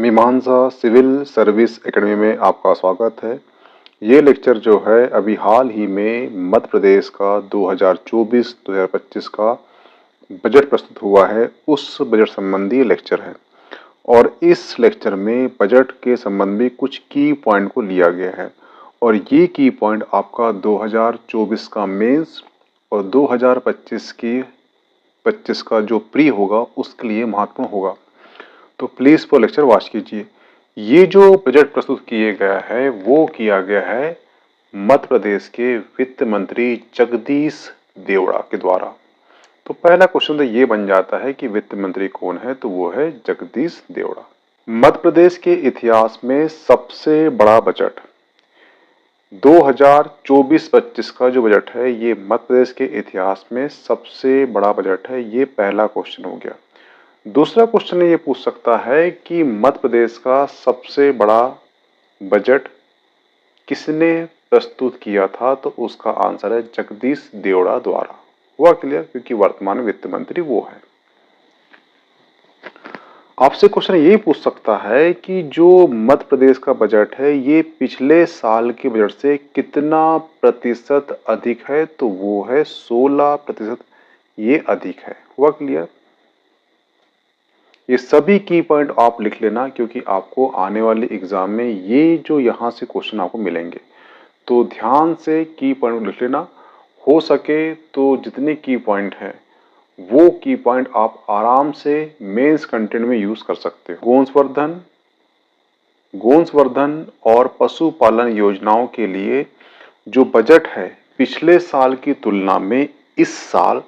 मीमांसा civil service academy में आपका स्वागत है। ये लेक्चर जो है अभी हाल ही में मध्य प्रदेश का 2024-2025 का बजट प्रस्तुत हुआ है, उस बजट संबंधी लेक्चर है। और इस लेक्चर में बजट के संबंधी कुछ की पॉइंट को लिया गया है और ये की पॉइंट आपका 2024 का मेंस और 2025 का जो प्री होगा उसके लिए महत्वपूर्ण होगा। तो प्लीज वो लेक्चर वॉच कीजिए। ये जो बजट प्रस्तुत किया गया है वो किया गया है मध्य प्रदेश के वित्त मंत्री जगदीश देवड़ा के द्वारा। तो पहला क्वेश्चन तो ये बन जाता है कि वित्त मंत्री कौन है, तो वो है जगदीश देवड़ा। मध्य प्रदेश के इतिहास में सबसे बड़ा बजट 2024-25 का जो बजट है ये मध्य प्रदेश के इतिहास में सबसे बड़ा बजट है। ये पहला क्वेश्चन हो गया। दूसरा क्वेश्चन ये पूछ सकता है कि मध्य प्रदेश का सबसे बड़ा बजट किसने प्रस्तुत किया था, तो उसका आंसर है जगदीश देवड़ा द्वारा। हुआ क्लियर, क्योंकि वर्तमान वित्त मंत्री वो है। आपसे क्वेश्चन यही पूछ सकता है कि जो मध्य प्रदेश का बजट है ये पिछले साल के बजट से कितना प्रतिशत अधिक है, तो वो है 16%। ये अधिक है। हुआ क्लियर। ये सभी की पॉइंट आप लिख लेना, क्योंकि आपको आने वाले एग्जाम में ये जो यहाँ से क्वेश्चन आपको मिलेंगे, तो ध्यान से की पॉइंट लिख लेना। हो सके तो जितने की पॉइंट हैं वो की पॉइंट आप आराम से मेंस कंटेंट में यूज कर सकते हो। गोवंशवर्धन और पशुपालन योजनाओं के लिए जो बजट है पिछले साल की तुलना में इस साल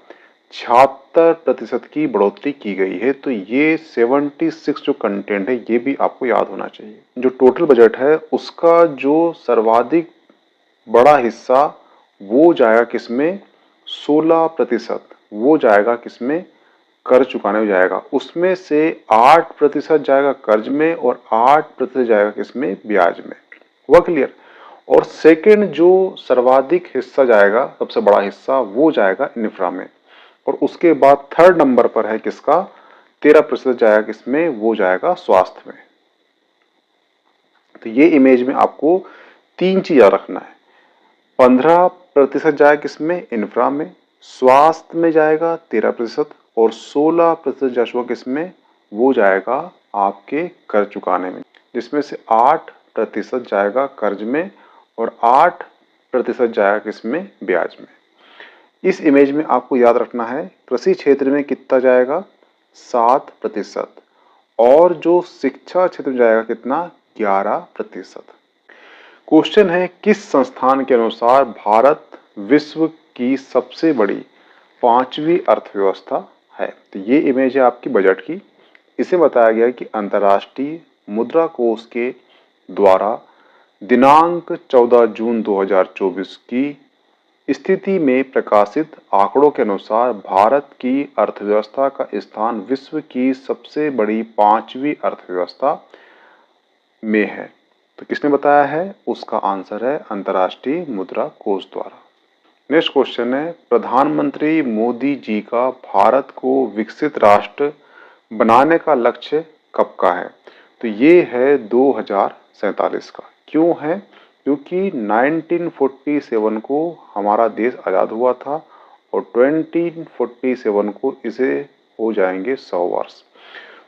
76% की बढ़ोतरी की गई है। तो ये 76 जो कंटेंट है ये भी आपको याद होना चाहिए। जो टोटल बजट है उसका जो सर्वाधिक बड़ा हिस्सा वो जाएगा किसमें, 16% वो जाएगा किसमें, कर्ज चुकाने में जाएगा। उसमें से 8% जाएगा कर्ज में और 8% जाएगा किसमें, ब्याज में। हुआ क्लियर। और सेकंड जो सर्वाधिक हिस्सा जाएगा, सबसे बड़ा हिस्सा, वो जाएगा इंफ्रा में। और उसके बाद थर्ड नंबर पर है किसका, 13% जाएगा किसमें, वो जाएगा स्वास्थ्य में। तो ये इमेज में आपको तीन चीज याद रखना है। 15% जाएगा किसमें, इंफ्रा में। स्वास्थ्य में जाएगा 13% और 16% जाएगा किसमें, वो जाएगा आपके कर्ज चुकाने में, जिसमें से 8% जाएगा कर्ज में और 8% जाएगा किसमें, ब्याज में। इस इमेज में आपको याद रखना है कृषि क्षेत्र में कितना जाएगा, 7%। और जो शिक्षा क्षेत्र में जाएगा कितना, 11%। क्वेश्चन है किस संस्थान के अनुसार भारत विश्व की सबसे बड़ी 5वीं अर्थव्यवस्था है। तो ये इमेज है आपकी बजट की। इसे बताया गया कि अंतर्राष्ट्रीय मुद्रा कोष के द्वारा दिनांक 14 जून 2024 की स्थिति में प्रकाशित आंकड़ों के अनुसार भारत की अर्थव्यवस्था का स्थान विश्व की सबसे बड़ी 5वीं अर्थव्यवस्था में है। तो किसने बताया है, उसका आंसर है अंतर्राष्ट्रीय मुद्रा कोष द्वारा। नेक्स्ट क्वेश्चन है प्रधानमंत्री मोदी जी का भारत को विकसित राष्ट्र बनाने का लक्ष्य कब का है। तो ये है 2047 का। क्यों है, क्योंकि 1947 को हमारा देश आज़ाद हुआ था और 2047 को इसे हो जाएंगे 100 वर्ष।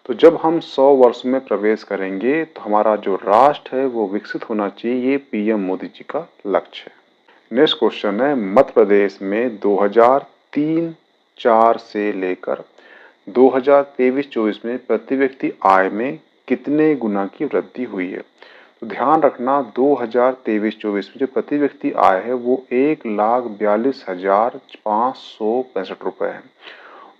तो जब हम 100 वर्ष में प्रवेश करेंगे तो हमारा जो राष्ट्र है वो विकसित होना चाहिए। ये पीएम मोदी जी का लक्ष्य है। नेक्स्ट क्वेश्चन है मध्य प्रदेश में 2003-04 से लेकर 2023-24 में प्रति व्यक्ति आय में कितने गुना की वृद्धि हुई है। तो ध्यान रखना 2023-24 में जो प्रति व्यक्ति आय है वो 1,42,565 रुपए है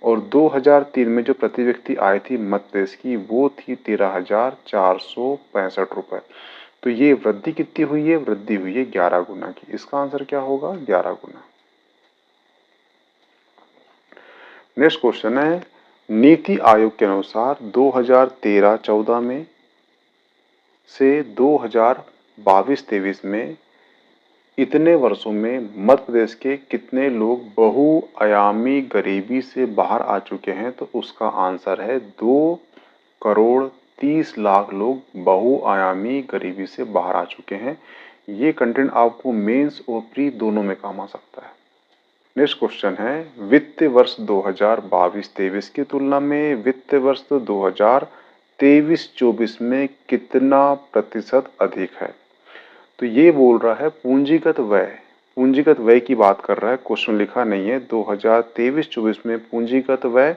और 2003 में जो प्रति व्यक्ति आय थी मध्य प्रदेश की वो थी 13,465 रुपए। तो ये वृद्धि कितनी हुई है, वृद्धि हुई है 11 गुना की। इसका आंसर क्या होगा, 11 गुना। नेक्स्ट क्वेश्चन है नीति आयोग के अनुसार 2013-14 में से 2022-23 में इतने वर्षों में मध्य प्रदेश के कितने लोग बहुआयामी गरीबी से बाहर आ चुके हैं। तो उसका आंसर है 2,43 30 लाख लोग बहुआयामी गरीबी से बाहर आ चुके हैं। ये कंटेंट आपको मेंस और प्री दोनों में काम आ सकता है। नेक्स्ट क्वेश्चन है, वित्त वर्ष 2022-23 की तुलना में वित्त वर्ष 2023-24 में कितना प्रतिशत अधिक है? तो ये बोल रहा है पूंजीगत व्यय, पूंजीगत व्यय की बात कर रहा है, क्वेश्चन लिखा नहीं है। 2023-24 में पूंजीगत व्यय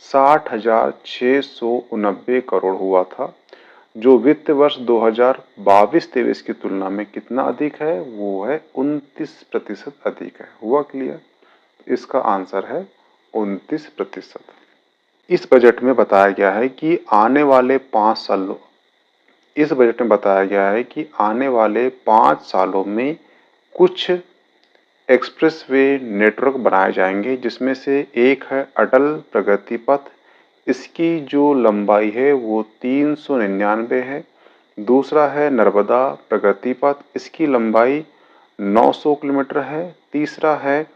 60,689 करोड़ हुआ था, जो वित्त वर्ष 2022-23 की तुलना में कितना अधिक है? वो है 29% अधिक है। हुआ क्लियर? इसका आंसर है 29%। इस बजट में बताया गया है कि आने वाले 5 सालों इस बजट में बताया गया है कि आने वाले 5 सालों में कुछ एक्सप्रेसवे नेटवर्क बनाए जाएंगे, जिसमें से एक है अटल प्रगति पथ। इसकी जो लंबाई है वो 399 है। दूसरा है नर्मदा प्रगति पथ, इसकी लंबाई 900 किलोमीटर है। तीसरा है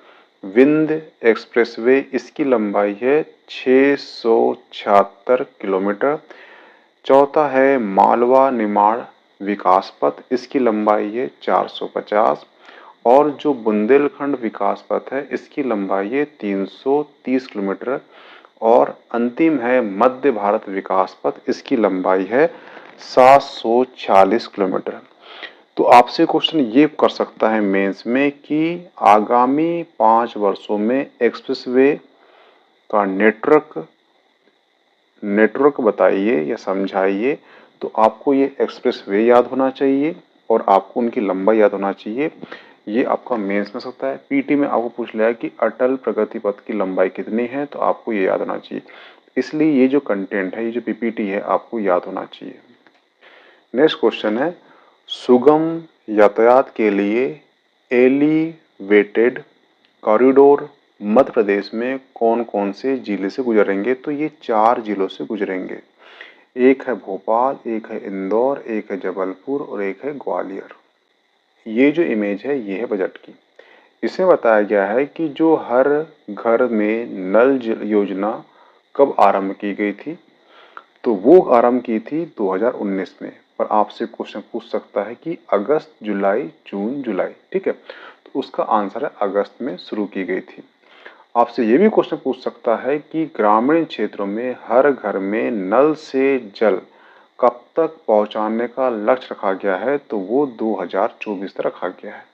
विंध एक्सप्रेसवे, इसकी लंबाई है 676 किलोमीटर। चौथा है मालवा निमाड़ विकास पथ, इसकी लंबाई है 450। और जो बुंदेलखंड विकास पथ है, इसकी लंबाई है 330 किलोमीटर। और अंतिम है मध्य भारत विकास पथ, इसकी लंबाई है 746 किलोमीटर। तो आपसे क्वेश्चन ये कर सकता है मेंस में कि आगामी 5 वर्षों में एक्सप्रेसवे का नेटवर्क बताइए या समझाइए। तो आपको ये एक्सप्रेसवे याद होना चाहिए और आपको उनकी लंबाई याद होना चाहिए। ये आपका मेंस में सकता है। पीटी में आपको पूछ लिया कि अटल प्रगति पथ की लंबाई कितनी है, तो आपको ये याद होना चाहिए। इसलिए ये जो कंटेंट है, ये जो पीपीटी है, आपको याद होना चाहिए। नेक्स्ट क्वेश्चन है, सुगम यातायात के लिए एलिवेटेड कॉरिडोर मध्य प्रदेश में कौन कौन से जिले से गुजरेंगे? तो ये 4 जिलों से गुजरेंगे। एक है भोपाल, एक है इंदौर, एक है जबलपुर और एक है ग्वालियर। ये जो इमेज है, ये है बजट की। इसमें बताया गया है कि जो हर घर में नल योजना कब आरंभ की गई थी? तो वो आरंभ की थी 2019 में। पर आपसे क्वेश्चन पूछ सकता है कि अगस्त, जुलाई, जून, जुलाई, ठीक है? तो उसका आंसर है अगस्त में शुरू की गई थी। आपसे ये भी क्वेश्चन पूछ सकता है कि ग्रामीण क्षेत्रों में हर घर में नल से जल कब तक पहुंचाने का लक्ष्य रखा गया है? तो वो 2024 तक रखा गया है।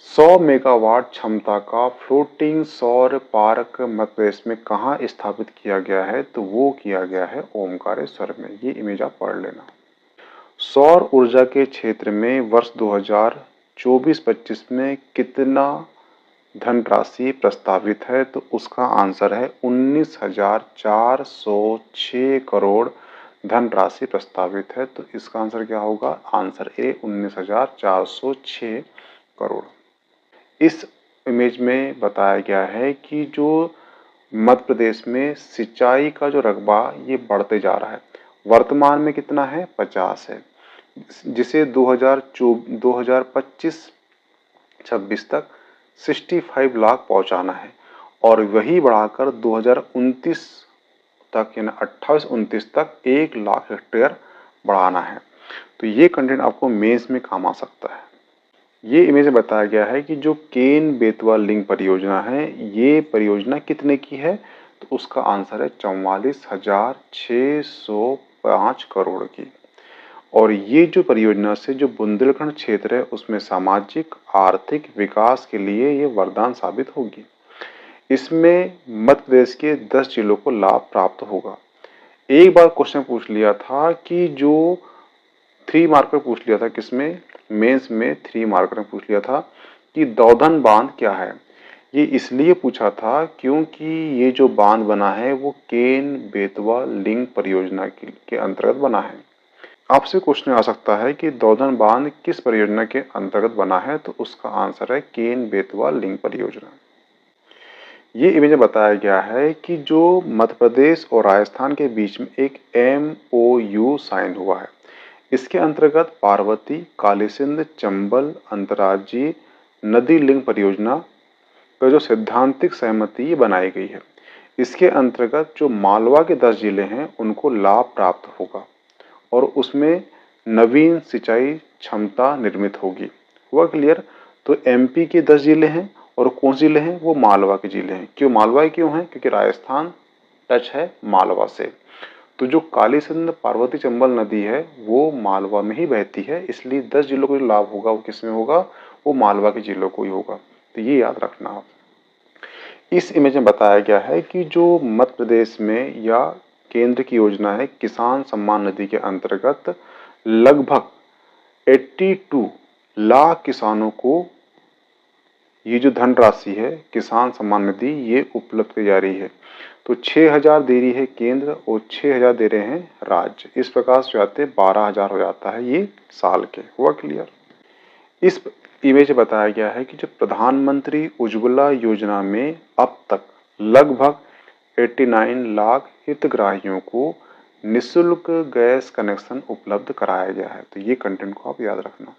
100 मेगावाट क्षमता का फ्लोटिंग सौर पार्क मध्य प्रदेश में कहाँ स्थापित किया गया है? तो वो किया गया है ओमकारेश्वर में। ये इमेज आप पढ़ लेना। सौर ऊर्जा के क्षेत्र में वर्ष 2024-25 में कितना धनराशि प्रस्तावित है? तो उसका आंसर है 19,406 करोड़ धनराशि प्रस्तावित है। तो इसका आंसर क्या होगा? Answer A 19,406 crore. इस इमेज में बताया गया है कि जो मध्य प्रदेश में सिंचाई का जो रकबा ये बढ़ते जा रहा है। वर्तमान में कितना है? 50 है, जिसे 2025-26 तक 65 लाख पहुंचाना है और वही बढ़ाकर 2029 तक यानी 28-29 तक 1 लाख हेक्टेयर बढ़ाना है। तो ये कंटेंट आपको मेंस में काम आ सकता है। ये इमेज में बताया गया है कि जो केन बेतवा लिंक परियोजना है, ये परियोजना कितने की है? तो उसका आंसर है 44,605 करोड़ की। और ये जो परियोजना से जो बुंदेलखंड क्षेत्र है, उसमें सामाजिक आर्थिक विकास के लिए ये वरदान साबित होगी। इसमें मध्य प्रदेश के 10 जिलों को लाभ प्राप्त होगा। एक बार क्वेश्चन पूछ लिया था कि जो 3 मार्कर पूछ लिया था, किसमें? मेंस में 3 मार्कर में पूछ लिया था कि दौधन बांध क्या है। ये इसलिए पूछा था क्योंकि ये जो बांध बना है वो केन बेतवा लिंक परियोजना के अंतर्गत बना है। आपसे क्वेश्चन आ सकता है कि दौधन बांध किस परियोजना के अंतर्गत बना है? तो उसका आंसर है केन बेतवा लिंक परियोजना। ये इमेज में बताया गया है कि जो मध्य प्रदेश और राजस्थान के बीच में एक MOU साइन हुआ है। इसके अंतर्गत पार्वती, कालीसिंध, चंबल अंतर्राज्यीय नदी लिंक परियोजना का जो सैद्धांतिक सहमति बनाई गई है। इसके अंतर्गत जो मालवा के 10 जिले हैं उनको लाभ प्राप्त होगा और उसमें नवीन सिंचाई क्षमता निर्मित होगी। हुआ क्लियर? तो एमपी के 10 जिले हैं और कौन से जिले हैं? वो मालवा के जिले हैं। क्यों मालवा क्यों हैं? क्योंकि राजस्थान टच है मालवा से। तो जो कालीसिंध पार्वती चंबल नदी है वो मालवा में ही बहती है, इसलिए 10 जिलों को जो लाभ होगा वो किसमें होगा? वो मालवा के जिलों को ही होगा। तो ये याद रखना आप। इस इमेज में बताया गया है कि जो मध्य प्रदेश में या केंद्र की योजना है किसान सम्मान निधि के अंतर्गत लगभग 82 लाख किसानों को ये जो धनराशि है किसान सम्मान निधि ये उपलब्ध की जा रही है। तो 6,000 दे रही है केंद्र और 6,000 दे रहे हैं राज्य। इस प्रकार से जाते 12,000 हो जाता है ये साल के। हुआ क्लियर? इस इमेज में बताया गया है कि जो प्रधानमंत्री उज्ज्वला योजना में अब तक लगभग 89 लाख हितग्राहियों को निःशुल्क गैस कनेक्शन उपलब्ध कराया गया है। तो ये कंटेंट को आप याद रखना।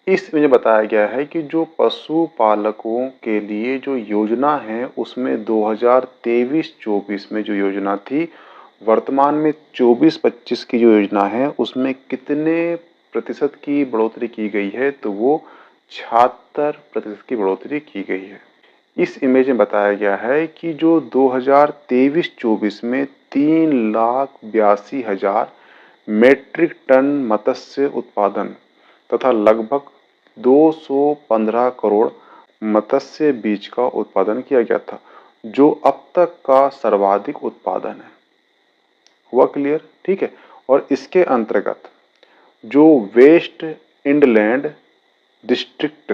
इस में बताया गया है कि जो पशुपालकों के लिए जो योजना है उसमें 2023-24 में जो योजना थी, वर्तमान में 24-25 की जो योजना है उसमें कितने प्रतिशत की बढ़ोतरी की गई है? तो वो 76% की बढ़ोतरी की गई है। इस इमेज में बताया गया है कि जो 2023-24 में 3,82,000 मेट्रिक टन मत्स्य उत्पादन तथा लगभग 215 करोड़ मत्स्य बीज का उत्पादन किया गया था, जो अब तक का सर्वाधिक उत्पादन है। हुआ क्लियर? ठीक है। और इसके अंतर्गत जो वेस्ट इंडलैंड डिस्ट्रिक्ट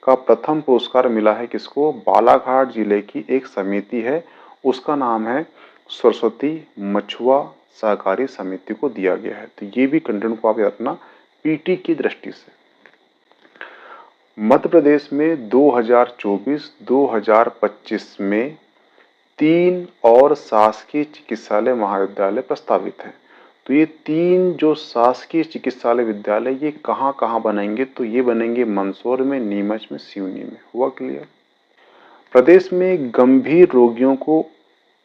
का प्रथम पुरस्कार मिला है किसको? बालाघाट जिले की एक समिति है, उसका नाम है सरस्वती मछुआ सहकारी समिति को दिया गया है। तो ये भी कंटेंट को आप याद रखना पीटी की दृष्टि से। मध्य प्रदेश में 2024-2025 में 3 और शासकीय चिकित्सालय महाविद्यालय प्रस्तावित हैं। तो ये 3 जो शासकीय चिकित्सालय विद्यालय ये कहाँ कहाँ बनेंगे? तो ये बनेंगे मंदसौर में, नीमच में, सिवनी में। हुआ क्लियर? प्रदेश में गंभीर रोगियों को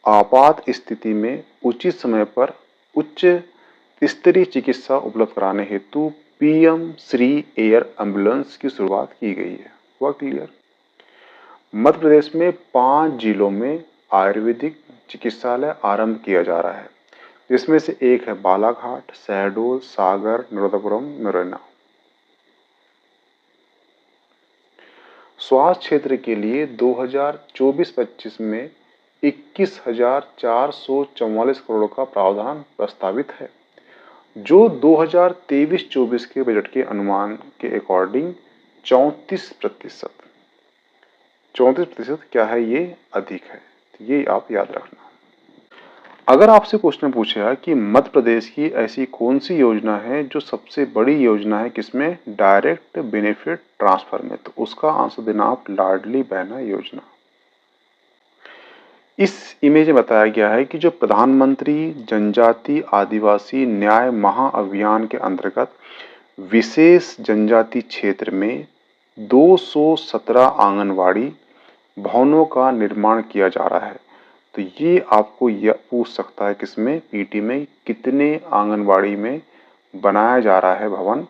आपात स्थिति में उचित समय पर उच्च स्तरीय चिकित्सा उपलब्ध कराने हेतु पीएम श्री एयर एम्बुलेंस की शुरुआत की गई है। हुआ क्लियर? मध्य प्रदेश में 5 जिलों में आयुर्वेदिक चिकित्सालय आरंभ किया जा रहा है, जिसमें से एक है बालाघाट, शहडोल, सागर, नर्मदापुरम, मुरैना। स्वास्थ्य क्षेत्र के लिए 2024-25 में 21,444 करोड़ का प्रावधान प्रस्तावित है, जो 2023-24 के बजट के अनुमान के अकॉर्डिंग 34% क्या है? ये अधिक है। तो ये आप याद रखना। अगर आपसे क्वेश्चन पूछेगा कि मध्य प्रदेश की ऐसी कौन सी योजना है जो सबसे बड़ी योजना है किसमें? डायरेक्ट बेनिफिट ट्रांसफर में, तो उसका आंसर देना आप लाडली बहना योजना। इस इमेज में बताया गया है कि जो प्रधानमंत्री जनजाति आदिवासी न्याय महाअभियान के अंतर्गत विशेष जनजाति क्षेत्र में 217 आंगनवाड़ी भवनों का निर्माण किया जा रहा है। तो ये आपको यह पूछ सकता है किसमें? पीटी में, कितने आंगनवाड़ी में बनाया जा रहा है भवन?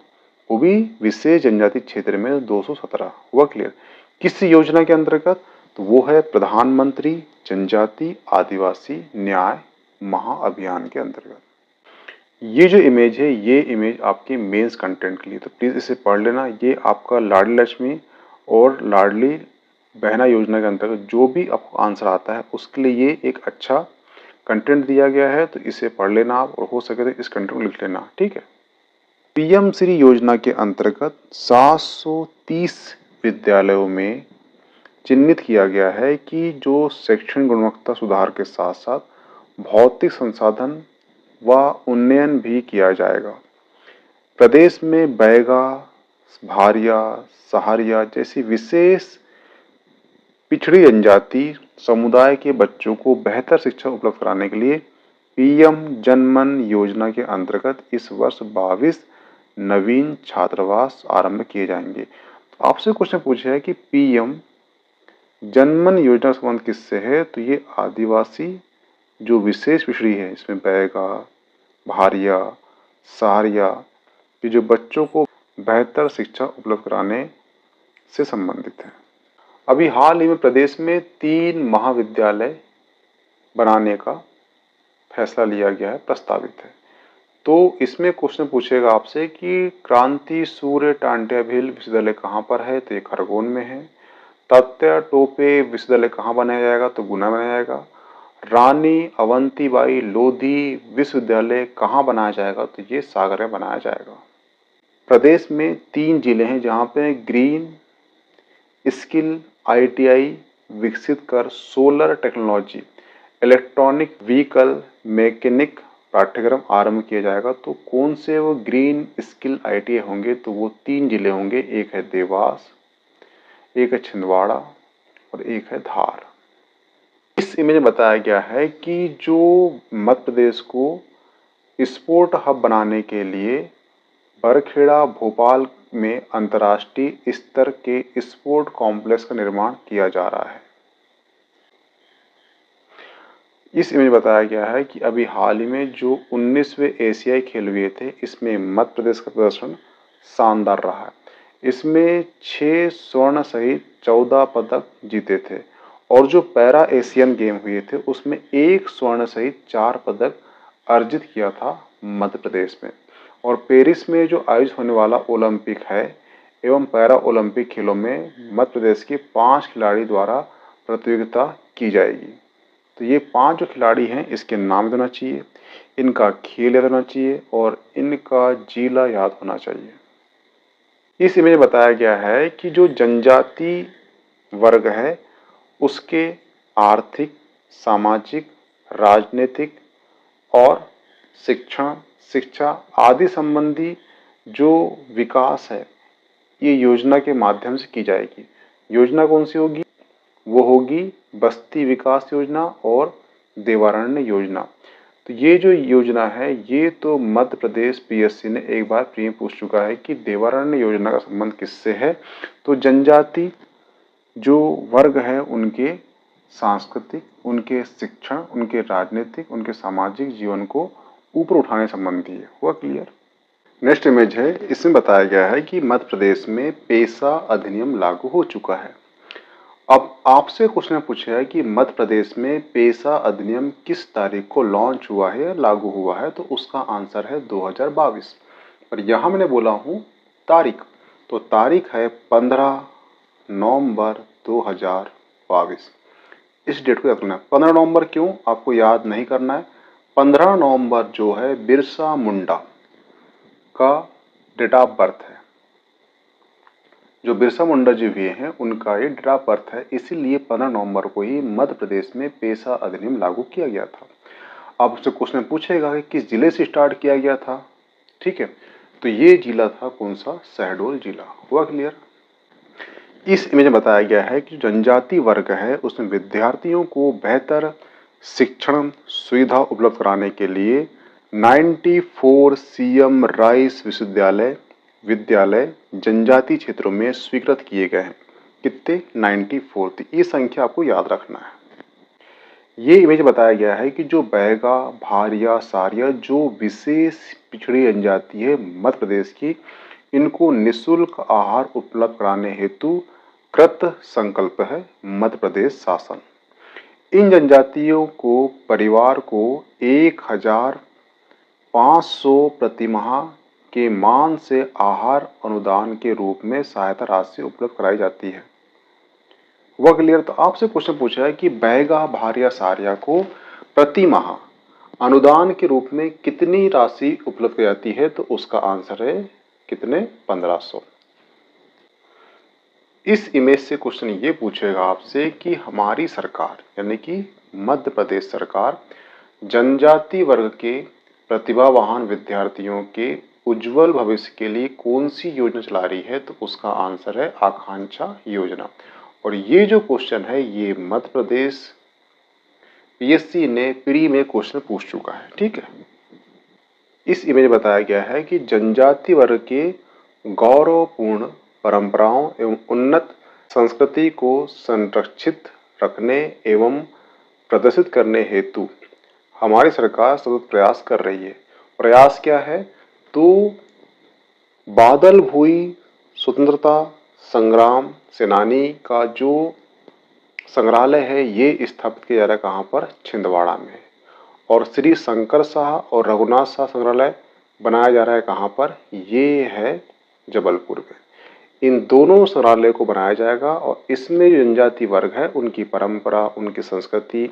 वो भी विशेष जनजाति क्षेत्र में 217। हुआ क्लियर? किस योजना के अंतर्गत? तो वो है प्रधानमंत्री जनजाति आदिवासी न्याय महाअभियान के अंतर्गत। ये जो इमेज है ये इमेज आपके मेंस कंटेंट के लिए, तो प्लीज इसे पढ़ लेना। ये आपका लाडली लक्ष्मी और लाडली बहना योजना के अंतर्गत जो भी आपको आंसर आता है उसके लिए ये एक अच्छा कंटेंट दिया गया है, तो इसे पढ़ लेना आप और हो सके तो इस कंटेंट को लिख लेना। ठीक है। पीएम श्री योजना के अंतर्गत 730 विद्यालयों में चिन्हित किया गया है कि जो शैक्षणिक गुणवत्ता सुधार के साथ साथ भौतिक संसाधन व उन्नयन भी किया जाएगा। प्रदेश में बैगा, भारिया, सहारिया जैसी विशेष पिछड़ी जनजाति समुदाय के बच्चों को बेहतर शिक्षा उपलब्ध कराने के लिए पीएम जनमन योजना के अंतर्गत इस वर्ष 22 नवीन छात्रावास आरंभ किए जाएंगे। तो आपसे क्वेश्चन पूछा है कि पीएम जनमन योजना का संबंध किससे है? तो ये आदिवासी जो विशेष पिछड़ी है, इसमें बैगा, भारिया, सहारिया, ये जो बच्चों को बेहतर शिक्षा उपलब्ध कराने से संबंधित है। अभी हाल ही में प्रदेश में 3 महाविद्यालय बनाने का फैसला लिया गया है, प्रस्तावित है। तो इसमें क्वेश्चन पूछेगा आपसे कि क्रांति सूर्य टांट्या भील विश्वविद्यालय कहाँ पर है? तो ये खरगोन में है। तात्या टोपे विश्वविद्यालय कहाँ बनाया जाएगा? तो गुना बनाया जाएगा। रानी अवंतीबाई लोधी विश्वविद्यालय कहाँ बनाया जाएगा? तो ये सागर में बनाया जाएगा। प्रदेश में 3 जिले हैं जहाँ पे ग्रीन स्किल ITI विकसित कर solar technology, electronic vehicle mechanic पाठ्यक्रम आरंभ किया जाएगा। तो कौन से वो ग्रीन स्किल ITI होंगे? तो वो 3 जिले होंगे, एक है देवास, एक है छिंदवाड़ा और एक है धार। इस इमेज में बताया गया है कि जो मध्य प्रदेश को स्पोर्ट हब बनाने के लिए बरखेड़ा भोपाल में अंतर्राष्ट्रीय स्तर के स्पोर्ट कॉम्प्लेक्स का निर्माण किया जा रहा है। इस इमेज में बताया गया है कि अभी हाल ही में जो 19वें एशियाई खेल हुए थे, इसमें मध्य प्रदेश का प्रदर्शन शानदार रहा है। इसमें 6 स्वर्ण सहित 14 पदक जीते थे और जो पैरा एशियन गेम हुए थे उसमें 1 स्वर्ण सहित 4 पदक अर्जित किया था मध्य प्रदेश में। और पेरिस में जो आयोजित होने वाला ओलंपिक है एवं पैरा ओलंपिक खेलों में मध्य प्रदेश के 5 खिलाड़ी द्वारा प्रतियोगिता की जाएगी। तो ये 5 जो खिलाड़ी हैं इसके नाम देना चाहिए, इनका खेल याद होना चाहिए और इनका जिला याद होना चाहिए। इस इमेज में बताया गया है कि जो जनजाति वर्ग है उसके आर्थिक, सामाजिक, राजनीतिक और शिक्षा आदि संबंधी जो विकास है ये योजना के माध्यम से की जाएगी। योजना कौन सी होगी? वो होगी बस्ती विकास योजना और देवारण्य योजना। तो ये जो योजना है ये तो मध्य प्रदेश PSC ने एक बार प्री में पूछ चुका है कि देवारण्य योजना का संबंध किससे है? तो जनजाति जो वर्ग है उनके सांस्कृतिक, उनके शिक्षण, उनके राजनीतिक, उनके सामाजिक जीवन को ऊपर उठाने संबंधी है। हुआ क्लियर? नेक्स्ट इमेज है, इसमें बताया गया है कि मध्य प्रदेश में पेशा अधिनियम लागू हो चुका है। अब आपसे क्वेश्चन पूछा है कि मध्य प्रदेश में पेशा अधिनियम किस तारीख को लॉन्च हुआ है या लागू हुआ है? तो उसका आंसर है 2022। पर यहाँ मैंने बोला हूँ तारीख, तो तारीख है 15 नवंबर 2022। इस डेट को याद करना है। 15 नवंबर क्यों आपको याद नहीं करना है? 15 नवंबर जो है बिरसा मुंडा का डेट ऑफ बर्थ है। जो बिरसा मुंडा जी हुए हैं उनका ये डेट ऑफ बर्थ है, इसीलिए 15 नवंबर को ही मध्य प्रदेश में पेशा अधिनियम लागू किया गया था। अब उससे क्वेश्चन पूछेगा कि किस जिले से स्टार्ट किया गया था? ठीक है, तो ये जिला था कौन सा? शहडोल जिला। हुआ क्लियर? इस इमेज में बताया गया है कि जनजाति वर्ग है उसमें विद्यार्थियों को बेहतर शिक्षण सुविधा उपलब्ध कराने के लिए 94 CM राइस विद्यालय जनजाति क्षेत्रों में स्वीकृत किए गए हैं। कितने? 94। तो ये संख्या आपको याद रखना है। ये इमेज बताया गया है कि जो बैगा, भारिया, सारिया जो विशेष पिछड़ी जनजाति है मध्य प्रदेश की, इनको निःशुल्क आहार उपलब्ध कराने हेतु कृत संकल्प है मध्य प्रदेश शासन। इन जनजातियों को परिवार को 1500 प्रतिमाह के मान से आहार अनुदान के रूप में सहायता राशि उपलब्ध कराई जाती है। वह क्लियर? तो आपसे क्वेश्चन पूछा है कि बैगा, भारिया, सारिया को प्रति माह अनुदान के रूप में कितनी राशि उपलब्ध की जाती है? तो उसका आंसर है कितने? 1500। इस इमेज से क्वेश्चन ये पूछेगा आपसे कि हमारी सरकार यानी कि मध्य प्रदेश सरकार जनजाति वर्ग के प्रतिभावान विद्यार्थियों के उज्जवल भविष्य के लिए कौन सी योजना चला रही है? तो उसका आंसर है आकांक्षा योजना। और ये जो क्वेश्चन है ये मध्य प्रदेश PSC ने प्री में क्वेश्चन पूछ चुका है। ठीक है, इस इमेज में बताया गया है कि जनजाति वर्ग के गौरवपूर्ण परंपराओं एवं उन्नत संस्कृति को संरक्षित रखने एवं प्रदर्शित करने हेतु हमारी सरकार सतत प्रयास कर रही है। प्रयास क्या है? तो बादल भूई स्वतंत्रता संग्राम सेनानी का जो संग्रहालय है ये स्थापित किया जा रहा है कहाँ पर? छिंदवाड़ा में। और श्री शंकर शाह और रघुनाथ शाह संग्रहालय बनाया जा रहा है कहाँ पर? ये है जबलपुर में। इन दोनों संग्रहालय को बनाया जाएगा और इसमें जो जनजाति वर्ग है उनकी परंपरा, उनकी संस्कृति,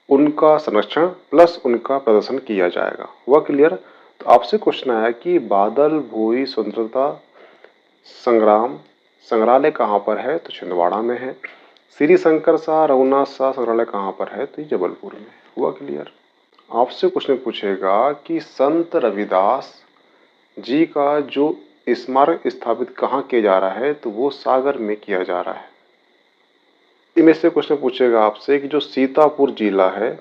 उनका संरक्षण प्लस उनका प्रदर्शन किया जाएगा। वह क्लियर? तो आपसे क्वेश्चन आया कि बादल भूई स्वतंत्रता संग्राम संग्रहालय कहाँ पर है? तो छिंदवाड़ा में है। श्री शंकर शाह रघुनाथ शाह संग्रहालय कहाँ पर है? तो जबलपुर में। हुआ क्लियर? आपसे क्वेश्चन पूछेगा कि संत रविदास जी का जो स्मारक स्थापित कहाँ किया जा रहा है? तो वो सागर में किया जा रहा है। इनमें से क्वेश्चन पूछेगा आपसे कि जो सीतापुर जिला है,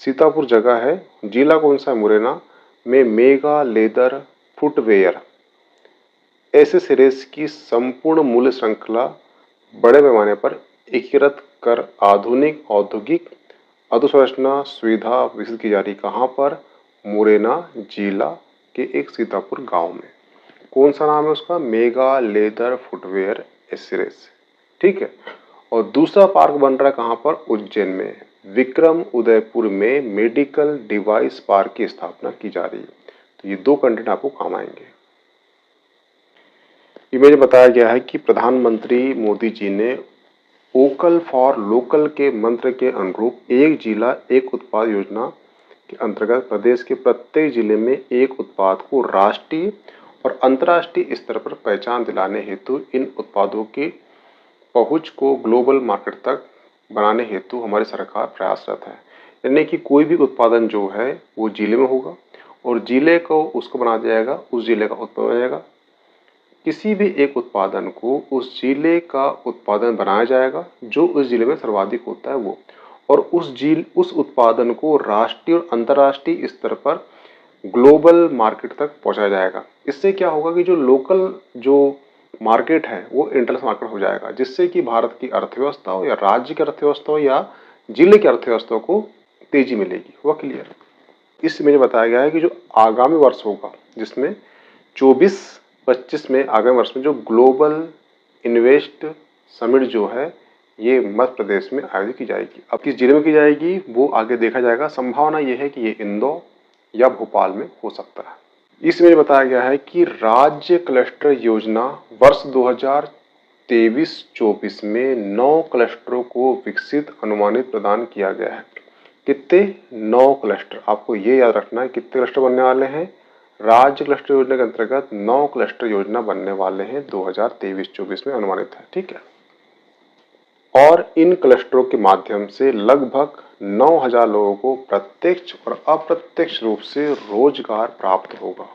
सीतापुर जगह है, जिला कौन सा है? मुरैना में मेगा लेदर फुटवेयर एसेसरीज की संपूर्ण मूल्य श्रृंखला बड़े पैमाने पर एकीकृत कर आधुनिक औद्योगिक अधोसंरचना सुविधा विकसित की जा रही। कहाँ पर? मुरैना जिला के एक सीतापुर गांव में। कौन सा नाम है उसका? Mega leather footwear accessories. ठीक है। और दूसरा पार्क बन रहा है कहाँ पर? उज्जैन में विक्रम उदयपुर में मेडिकल डिवाइस पार्क की स्थापना की जा रही है। तो ये दो कंटेंट आपको काम आएंगे। इमेज बताया गया है कि प्रधानमंत्री मोदी जी ने वोकल फॉर लोकल के मंत्र के अनुरूप एक जिला एक उत्पाद योजना के अंतर्गत प्रदेश के प्रत्येक जिले में एक उत्पाद को राष्ट्रीय और अंतर्राष्ट्रीय स्तर पर पहचान दिलाने हेतु इन उत्पादों की पहुंच को ग्लोबल मार्केट तक बनाने हेतु हमारी सरकार प्रयासरत है। यानी कि कोई भी उत्पादन जो है वो जिले में होगा और जिले को उसको बना जाएगा, उस जिले का उत्पादन हो जाएगा। किसी भी एक उत्पादन को उस जिले का उत्पादन बनाया जाएगा जो उस जिले में सर्वाधिक होता है वो, और उस उत्पादन को राष्ट्रीय और अंतर्राष्ट्रीय स्तर पर ग्लोबल मार्केट तक पहुंचाया जाएगा। इससे क्या होगा कि जो लोकल जो मार्केट है वो इंटरनेशनल मार्केट हो जाएगा, जिससे कि भारत की अर्थव्यवस्था हो या राज्य की अर्थव्यवस्था हो या जिले की अर्थव्यवस्था को तेजी मिलेगी। हुआ क्लियर? इसमें बताया गया है कि जो आगामी वर्ष होगा जिसमें 24-25 में आगामी वर्ष में जो ग्लोबल इन्वेस्ट समिट जो है ये मध्य प्रदेश में आयोजित की जाएगी। अब किस जिले में की जाएगी वो आगे देखा जाएगा। संभावना ये है कि ये इंदौर या भोपाल में हो सकता है। इसमें बताया गया है कि राज्य क्लस्टर योजना वर्ष 2023-24 में 9 क्लस्टरों को विकसित अनुमानित प्रदान किया गया है। कितने? 9 क्लस्टर। आपको ये याद रखना है कितने क्लस्टर बनने वाले हैं। राज्य क्लस्टर योजना के अंतर्गत 9 क्लस्टर योजना बनने वाले हैं 2023-24 में अनुमानित है। ठीक है। और इन क्लस्टरों के माध्यम से लगभग 9,000 लोगों को प्रत्यक्ष और अप्रत्यक्ष रूप से रोजगार प्राप्त होगा।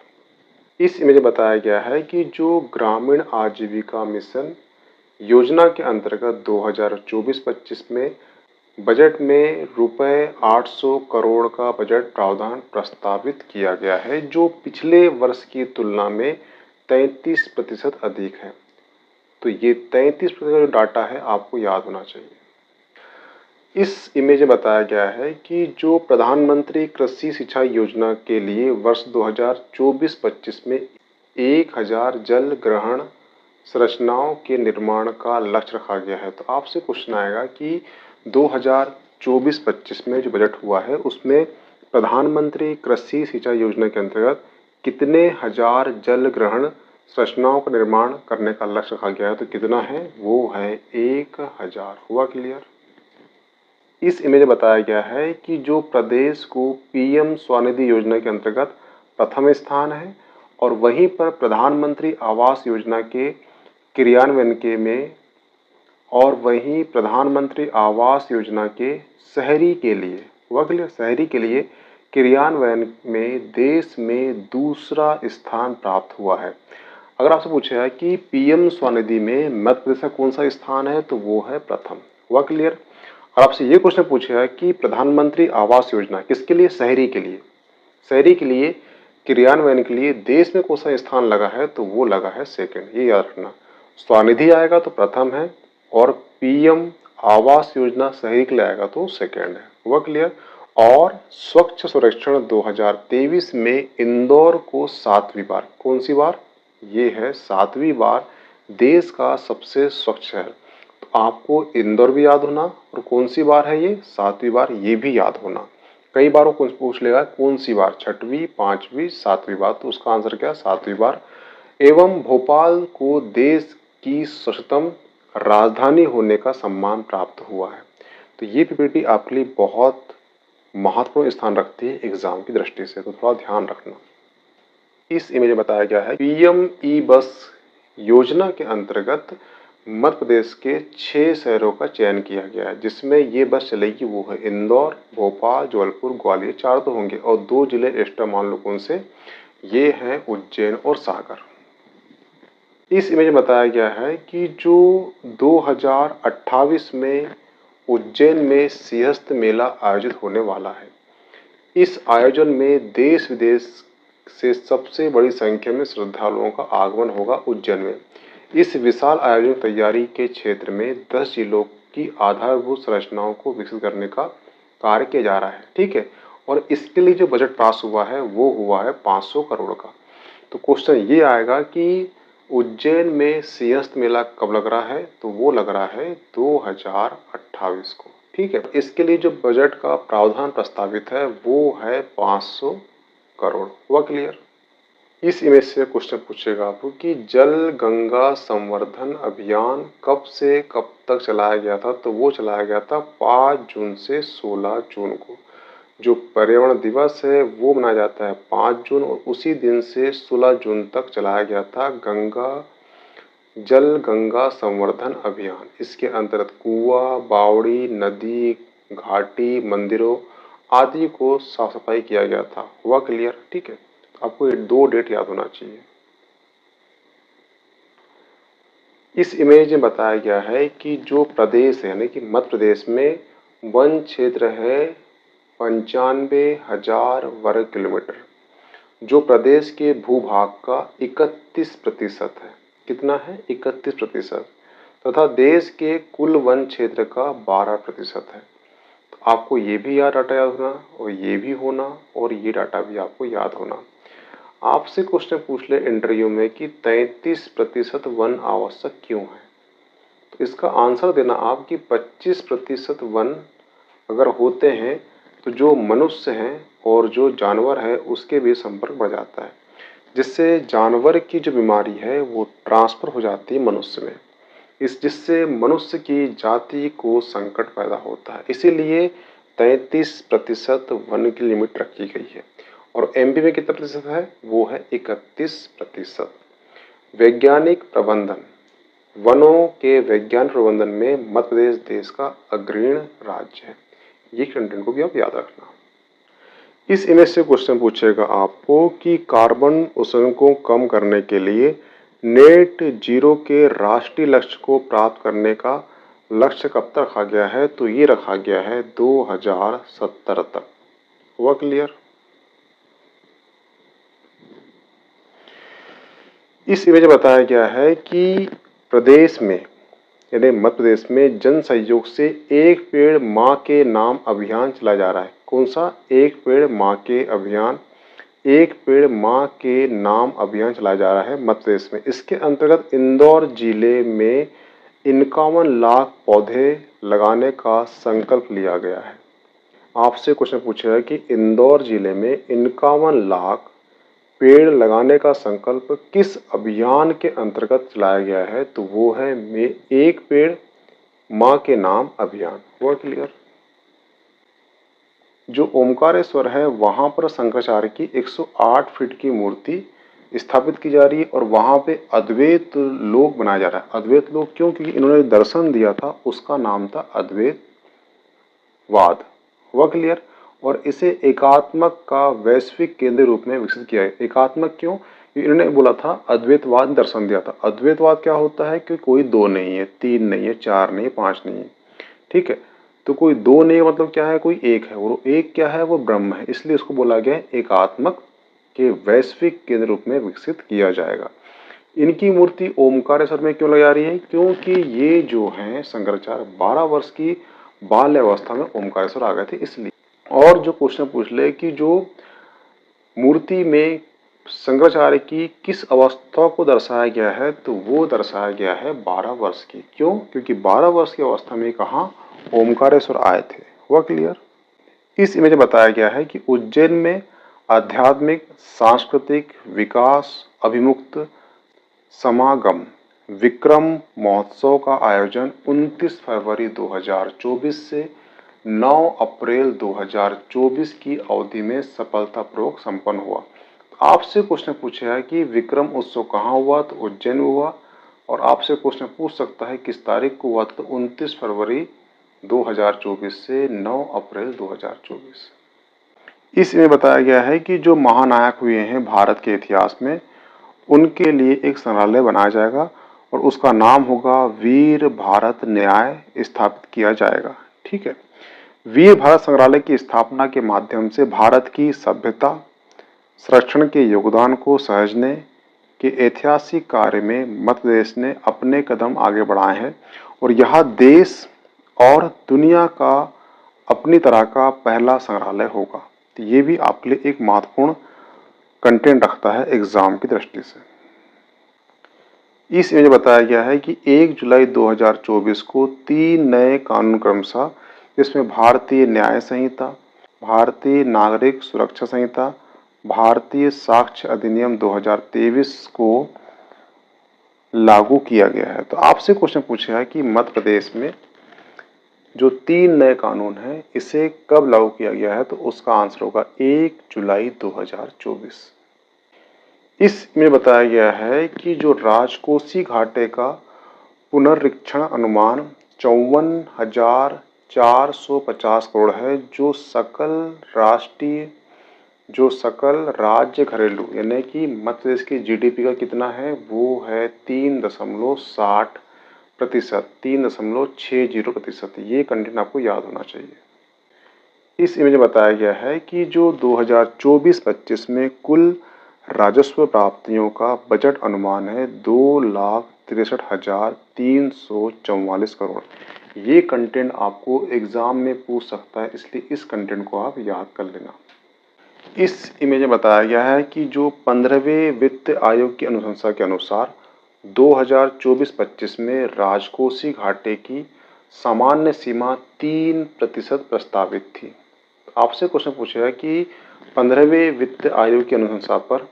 इस इमेज में बताया गया है कि जो ग्रामीण आजीविका मिशन योजना के अंतर्गत 2024-25 में बजट में रुपए 800 करोड़ का बजट प्रावधान प्रस्तावित किया गया है, जो पिछले वर्ष की तुलना में 33% अधिक है। तो ये 33% का जो डाटा है आपको याद होना चाहिए। इस इमेज में बताया गया है कि जो प्रधानमंत्री कृषि सिंचाई योजना के लिए वर्ष 2024-25 में 1000 जल ग्रहण संरचनाओं के निर्माण का लक्ष्य रखा गया है। तो आपसे क्वेश्चन आएगा कि 2024-25 में जो बजट हुआ है उसमें प्रधानमंत्री कृषि सिंचाई योजना के अंतर्गत कितने हजार जल ग्रहण संरचनाओं का निर्माण करने का लक्ष्य रखा गया है? तो कितना है? वो है 1000। हुआ क्लियर? इस इमेज में बताया गया है कि जो प्रदेश को पीएम स्वनिधि योजना के अंतर्गत प्रथम स्थान है और वहीं पर प्रधानमंत्री आवास योजना के क्रियान्वयन के में और वहीं प्रधानमंत्री आवास योजना के शहरी के लिए शहरी के लिए क्रियान्वयन में देश में दूसरा स्थान प्राप्त हुआ है। अगर आपसे पूछा है कि पीएम स्वनिधि में मध्य प्रदेश का कौन सा स्थान है तो वो है प्रथम। हुआ क्लियर? और आपसे ये क्वेश्चन पूछा है कि प्रधानमंत्री आवास योजना किसके लिए? शहरी के लिए। शहरी के लिए क्रियान्वयन के लिए देश में कौन सा स्थान लगा है तो वो लगा है सेकंड। ये याद रखना। स्वनिधि आएगा तो प्रथम है, और पीएम आवास योजना शहरी के लिए आएगा तो सेकेंड है। हुआ क्लियर? और स्वच्छ सर्वेक्षण 2023 में इंदौर को 7वीं बार, कौन सी बार? ये है 7वीं बार देश का सबसे स्वच्छ शहर। तो आपको इंदौर भी याद होना और कौन सी बार है ये? 7वीं बार, ये भी याद होना। कई बार वो पूछ लेगा कौन सी बार, 6वीं, 5वीं, 7वीं बार, तो उसका आंसर क्या? 7वीं बार। एवं भोपाल को देश की स्वच्छतम राजधानी होने का सम्मान प्राप्त हुआ है। तो ये पीपीटी आपके लिए बहुत महत्वपूर्ण स्थान रखती है एग्जाम की दृष्टि से, तो थोड़ा ध्यान रखना। इस इमेज में बताया गया है पीएम ई बस योजना के अंतर्गत मध्य प्रदेश के 6 शहरों का चयन किया गया है, जिसमें ये बस चलेगी वो है इंदौर, भोपाल, जबलपुर, ग्वालियर, 4 तो होंगे और 2 जिले एक्स्ट्रा मान लो कौन से, ये हैं उज्जैन और सागर। इस इमेज में बताया गया है कि जो 2028 में उज्जैन में सिंहस्थ मेला आयोजित होने वाला है, इस आयोजन में देश विदेश से सबसे बड़ी संख्या में श्रद्धालुओं का आगमन होगा उज्जैन में। इस विशाल आयोजन की तैयारी के क्षेत्र में 10 जिलों की आधारभूत संरचनाओं को विकसित करने का कार्य किया जा रहा है। ठीक है, और इसके लिए जो बजट पास हुआ है वो हुआ है 500 करोड़ का। तो क्वेश्चन ये आएगा कि उज्जैन में सिंहस्थ मेला कब लग रहा है? तो वो लग रहा है 2028 को। ठीक है, इसके लिए जो बजट का प्रावधान प्रस्तावित है वो है 500 करोड़। हुआ क्लियर? इस इमेज से क्वेश्चन पूछेगा आपको कि जल गंगा संवर्धन अभियान कब से कब तक चलाया गया था? तो वो चलाया गया था 5 जून से 16 जून को। जो पर्यावरण दिवस है वो मनाया जाता है 5 जून और उसी दिन से 16 जून तक चलाया गया था जल गंगा संवर्धन अभियान। इसके अंतर्गत कुआं, बावड़ी, नदी, घाटी, मंदिरों आदि को साफ सफाई किया गया था। हुआ क्लियर? ठीक है, आपको ये 2 डेट याद होना चाहिए। इस इमेज में बताया गया है कि जो प्रदेश है यानी कि मध्य प्रदेश में वन क्षेत्र है 95,000 वर्ग किलोमीटर, जो प्रदेश के भूभाग का 31% है। कितना है? 31%। तथा देश के कुल वन क्षेत्र का 12% है। तो आपको ये भी डाटा याद होना और ये भी होना और ये डाटा भी आपको याद होना। आपसे क्वेश्चन पूछ ले इंटरव्यू में कि 33% वन आवश्यक क्यों है? तो इसका आंसर देना आप कि 25% वन अगर होते हैं तो जो मनुष्य हैं और जो जानवर है उसके भी संपर्क बढ़ जाता है, जिससे जानवर की जो बीमारी है वो ट्रांसफर हो जाती है मनुष्य में, जिससे मनुष्य की जाति को संकट पैदा होता है। इसीलिए 33% वन की लिमिट रखी गई है। और एमपी में कितना प्रतिशत है? वो है 31%। वैज्ञानिक प्रबंधन, वनों के वैज्ञानिक प्रबंधन में मध्य प्रदेश देश का अग्रणी राज्य है। ये कंटेंट को भी आप याद रखना। इस इमेज से क्वेश्चन पूछेगा आपको कि कार्बन उत्सर्जन को कम करने के लिए नेट जीरो के राष्ट्रीय लक्ष्य को प्राप्त करने का लक्ष्य कब तक रखा गया है? तो ये रखा गया है 2070 तक। हुआ क्लियर? इस इमेज में बताया गया है कि प्रदेश में यानी मध्य प्रदेश में जन सहयोग से एक पेड़ माँ के नाम अभियान चलाया जा रहा है। कौन सा? एक पेड़ माँ के अभियान, एक पेड़ माँ के नाम अभियान चलाया जा रहा है मध्य प्रदेश में। इसके अंतर्गत इंदौर जिले में 51 लाख पौधे लगाने का संकल्प लिया गया है। आपसे क्वेश्चन पूछेगा कि इंदौर जिले में 51 लाख पेड़ लगाने का संकल्प किस अभियान के अंतर्गत चलाया गया है? तो वो है एक पेड़ माँ के नाम अभियान। हुआ क्लियर? जो ओमकारेश्वर है वहां पर शंकराचार्य की 108 फीट की मूर्ति स्थापित की जा रही है और वहां पे अद्वैत लोक बनाया जा रहा है। अद्वैत लोक क्यों? क्योंकि इन्होंने दर्शन दिया था, उसका नाम था अद्वैतवाद। हुआ क्लियर? और इसे एकात्मक का वैश्विक केंद्र रूप में विकसित किया है। एकात्मक क्यों? इन्होंने बोला था अद्वैतवाद दर्शन दिया था। अद्वैतवाद क्या होता है कि कोई 2 नहीं है, 3 नहीं है, 4 नहीं है, 5 नहीं है। ठीक है, तो कोई 2 नहीं है मतलब क्या है? कोई एक है और एक क्या है? वो ब्रह्म है। इसलिए उसको बोला गया एकात्मक के वैश्विक केंद्र रूप में विकसित किया जाएगा। इनकी मूर्ति ओमकारेश्वर में क्यों लगाई जा रही है? क्योंकि ये जो हैं शंकराचार्य 12 वर्ष की बाल्य अवस्था में ओमकारेश्वर आ गए थे इसलिए। और जो क्वेश्चन पूछ ले कि जो मूर्ति में शंकराचार्य की किस अवस्था को दर्शाया गया है, तो वो दर्शाया गया है 12 वर्ष की। क्यों? क्योंकि 12 वर्ष की अवस्था में कहाँ ओमकारेश्वर आए थे। हुआ क्लियर? इस इमेज में बताया गया है कि उज्जैन में आध्यात्मिक सांस्कृतिक विकास अभिमुक्त समागम विक्रम महोत्सव का आयोजन 29 फरवरी 2024 से 9 अप्रैल 2024 की अवधि में सफलतापूर्वक संपन्न हुआ। आपसे क्वेश्चन पूछा है कि विक्रम उत्सव कहाँ हुआ, तो उज्जैन में हुआ। और आपसे क्वेश्चन पूछ सकता है किस तारीख को हुआ, तो 29 फरवरी 2024 से 9 अप्रैल 2024। इसमें बताया गया है कि जो महानायक हुए हैं भारत के इतिहास में, उनके लिए एक संग्रहालय बनाया जाएगा और उसका नाम होगा वीर भारत न्याय स्थापित किया जाएगा। ठीक है। वीर भारत संग्रहालय की स्थापना के माध्यम से भारत की सभ्यता संरक्षण के योगदान को समझने के ऐतिहासिक कार्य में मध्य प्रदेश ने अपने कदम आगे बढ़ाए हैं और यह देश और दुनिया का अपनी तरह का पहला संग्रहालय होगा। तो ये भी आपके लिए एक महत्वपूर्ण कंटेंट रखता है एग्जाम की दृष्टि से। इस इमेज में बताया गया है कि 1 जुलाई 2024 को 3 नए कानून क्रमशः, जिसमें भारतीय न्याय संहिता, भारतीय नागरिक सुरक्षा संहिता, भारतीय साक्ष्य अधिनियम 2023 को लागू किया गया है। तो आपसे क्वेश्चन पूछा है कि मध्य प्रदेश में जो 3 नए कानून हैं इसे कब लागू किया गया है, तो उसका आंसर होगा 1 जुलाई 2024। इसमें बताया गया है कि जो राजकोषीय घाटे का पुनरीक्षण अनुमान 54,450 करोड़ है, जो सकल राज्य घरेलू यानी कि मध्य प्रदेश की जीडीपी का कितना है, वो है 3.60%, 3.60%। ये कंटेंट आपको याद होना चाहिए। इस इमेज में बताया गया है कि जो 2024-25 में कुल राजस्व प्राप्तियों का बजट अनुमान है 2,63,344 करोड़। ये कंटेंट आपको एग्जाम में पूछ सकता है, इसलिए इस कंटेंट को आप याद कर लेना। इस इमेज में बताया गया है कि जो 15वें वित्त आयोग की अनुशंसा के अनुसार 2024-25 में राजकोषीय घाटे की सामान्य सीमा 3% प्रस्तावित थी। आपसे क्वेश्चन पूछा है कि 15वें वित्त आयोग की अनुशंसा पर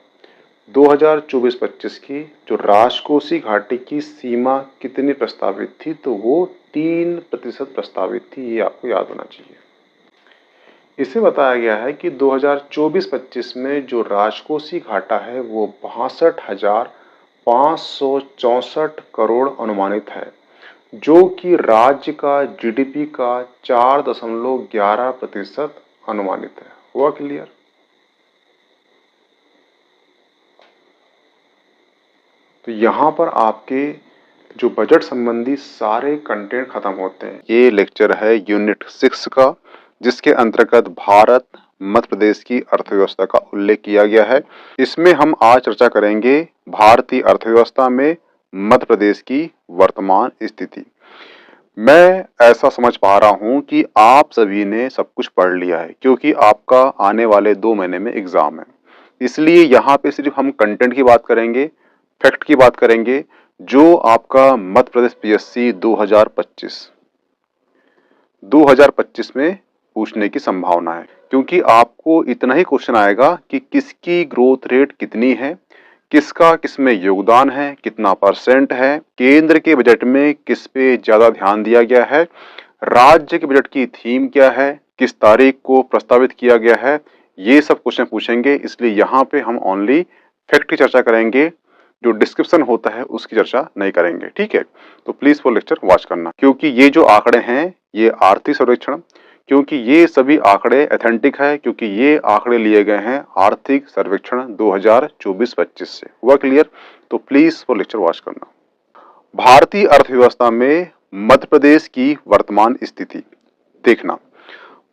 2024-25 की जो राजकोषीय घाटे की सीमा कितनी प्रस्तावित थी, तो वो 3% प्रस्तावित थी। ये आपको याद होना चाहिए। इसे बताया गया है कि 2024-25 में जो राजकोषीय घाटा है वो 62,564 करोड़ अनुमानित है, जो कि राज्य का जीडीपी का 4.11% अनुमानित है। हुआ क्लियर? तो यहाँ पर आपके जो बजट संबंधी सारे कंटेंट खत्म होते हैं। ये लेक्चर है यूनिट 6 का, जिसके अंतर्गत भारत मध्य प्रदेश की अर्थव्यवस्था का उल्लेख किया गया है। इसमें हम आज चर्चा करेंगे भारतीय अर्थव्यवस्था में मध्य प्रदेश की वर्तमान स्थिति। मैं ऐसा समझ पा रहा हूं कि आप सभी ने सब कुछ पढ़ लिया है, क्योंकि आपका आने वाले 2 महीने में एग्जाम है। इसलिए यहाँ पे सिर्फ हम कंटेंट की बात करेंगे, फैक्ट की बात करेंगे, जो आपका मध्य प्रदेश पीएससी 2025 में पूछने की संभावना है। क्योंकि आपको इतना ही क्वेश्चन आएगा कि किसकी ग्रोथ रेट कितनी है, किसका किसमें योगदान है, कितना परसेंट है, केंद्र के बजट में किस पे ज्यादा ध्यान दिया गया है, राज्य के बजट की थीम क्या है, किस तारीख को प्रस्तावित किया गया है, ये सब क्वेश्चन पूछेंगे। इसलिए यहाँ पे हम ओनली फैक्ट की चर्चा करेंगे, जो डिस्क्रिप्शन होता है उसकी चर्चा नहीं करेंगे। ठीक है, तो प्लीज वो लेक्चर वॉच करना, क्योंकि ये जो आंकड़े हैं ये आर्थिक सर्वेक्षण, क्योंकि ये सभी आंकड़े ऑथेंटिक है, क्योंकि ये आंकड़े लिए गए हैं आर्थिक सर्वेक्षण 2024-25 से। हुआ क्लियर? तो प्लीज वो लेक्चर वॉच करना। भारतीय अर्थव्यवस्था में मध्य प्रदेश की वर्तमान स्थिति देखना।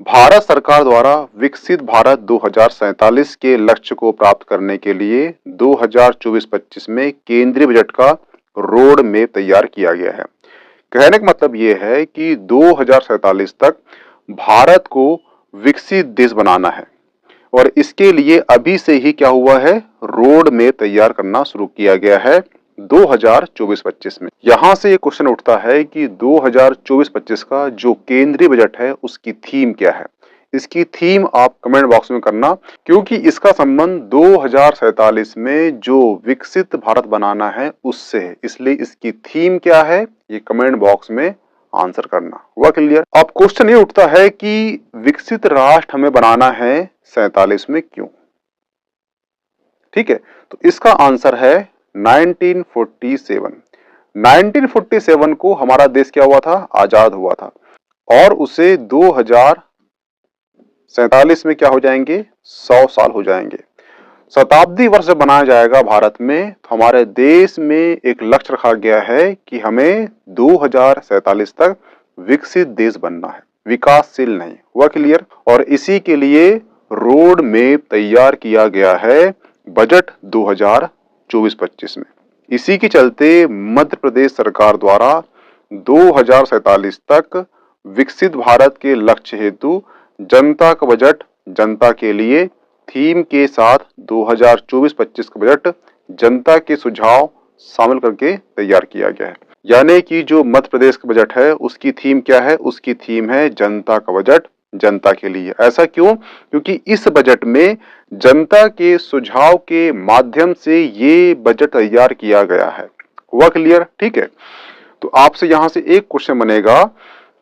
भारत सरकार द्वारा विकसित भारत 2047 के लक्ष्य को प्राप्त करने के लिए 2024-25 में केंद्रीय बजट का रोड मैप तैयार किया गया है। कहने का मतलब ये है कि 2047 तक भारत को विकसित देश बनाना है और इसके लिए अभी से ही क्या हुआ है, रोड मैप तैयार करना शुरू किया गया है 2024-25 में। यहां से ये क्वेश्चन उठता है कि 2024-25 का जो केंद्रीय बजट है उसकी थीम क्या है। इसकी थीम आप कमेंट बॉक्स में करना, क्योंकि इसका संबंध 2047 में जो विकसित भारत बनाना है उससे है, इसलिए इसकी थीम क्या है ये कमेंट बॉक्स में आंसर करना। हुआ क्लियर? अब क्वेश्चन ये उठता है कि विकसित राष्ट्र हमें बनाना है 47 में, क्यों? ठीक है, तो इसका आंसर है 1947। 1947 को हमारा देश क्या हुआ था, आजाद हुआ था, और उसे 2047 में क्या हो जाएंगे, 100 साल हो जाएंगे। शताब्दी वर्ष जब बनाया जाएगा भारत में, तो हमारे देश में एक लक्ष्य रखा गया है कि हमें 2047 तक विकसित देश बनना है, विकासशील नहीं। हुआ क्लियर? और इसी के लिए रोड मैप तैयार किया गया है बजट 2024-25 में। इसी के चलते मध्य प्रदेश सरकार द्वारा 2047 तक विकसित भारत के लक्ष्य हेतु जनता का बजट जनता के लिए थीम के साथ 2024-25 का बजट जनता के सुझाव शामिल करके तैयार किया गया है। यानी कि जो मध्य प्रदेश का बजट है उसकी थीम क्या है, उसकी थीम है जनता का बजट जनता के लिए। ऐसा क्यों? क्योंकि इस बजट में जनता के सुझाव के माध्यम से ये बजट तैयार किया गया है। हुआ क्लियर? ठीक है, तो आपसे यहां से एक क्वेश्चन बनेगा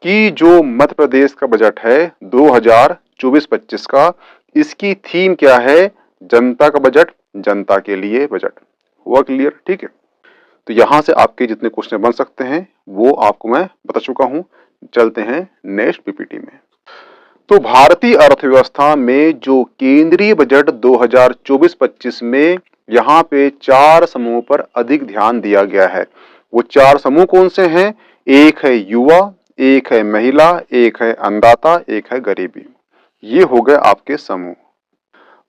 कि जो मध्य प्रदेश का बजट है 2024-25 का, इसकी थीम क्या है, जनता का बजट जनता के लिए बजट। हुआ क्लियर? ठीक है, तो यहां से आपके जितने क्वेश्चन बन सकते हैं वो आपको मैं बता चुका हूं। चलते हैं नेक्स्ट पीपीटी में। तो भारतीय अर्थव्यवस्था में जो केंद्रीय बजट 2024-25 में यहाँ पे 4 समूहों पर अधिक ध्यान दिया गया है। वो 4 समूह कौन से हैं? एक है युवा, एक है महिला, एक है अन्नदाता, एक है गरीबी। ये हो गए आपके समूह।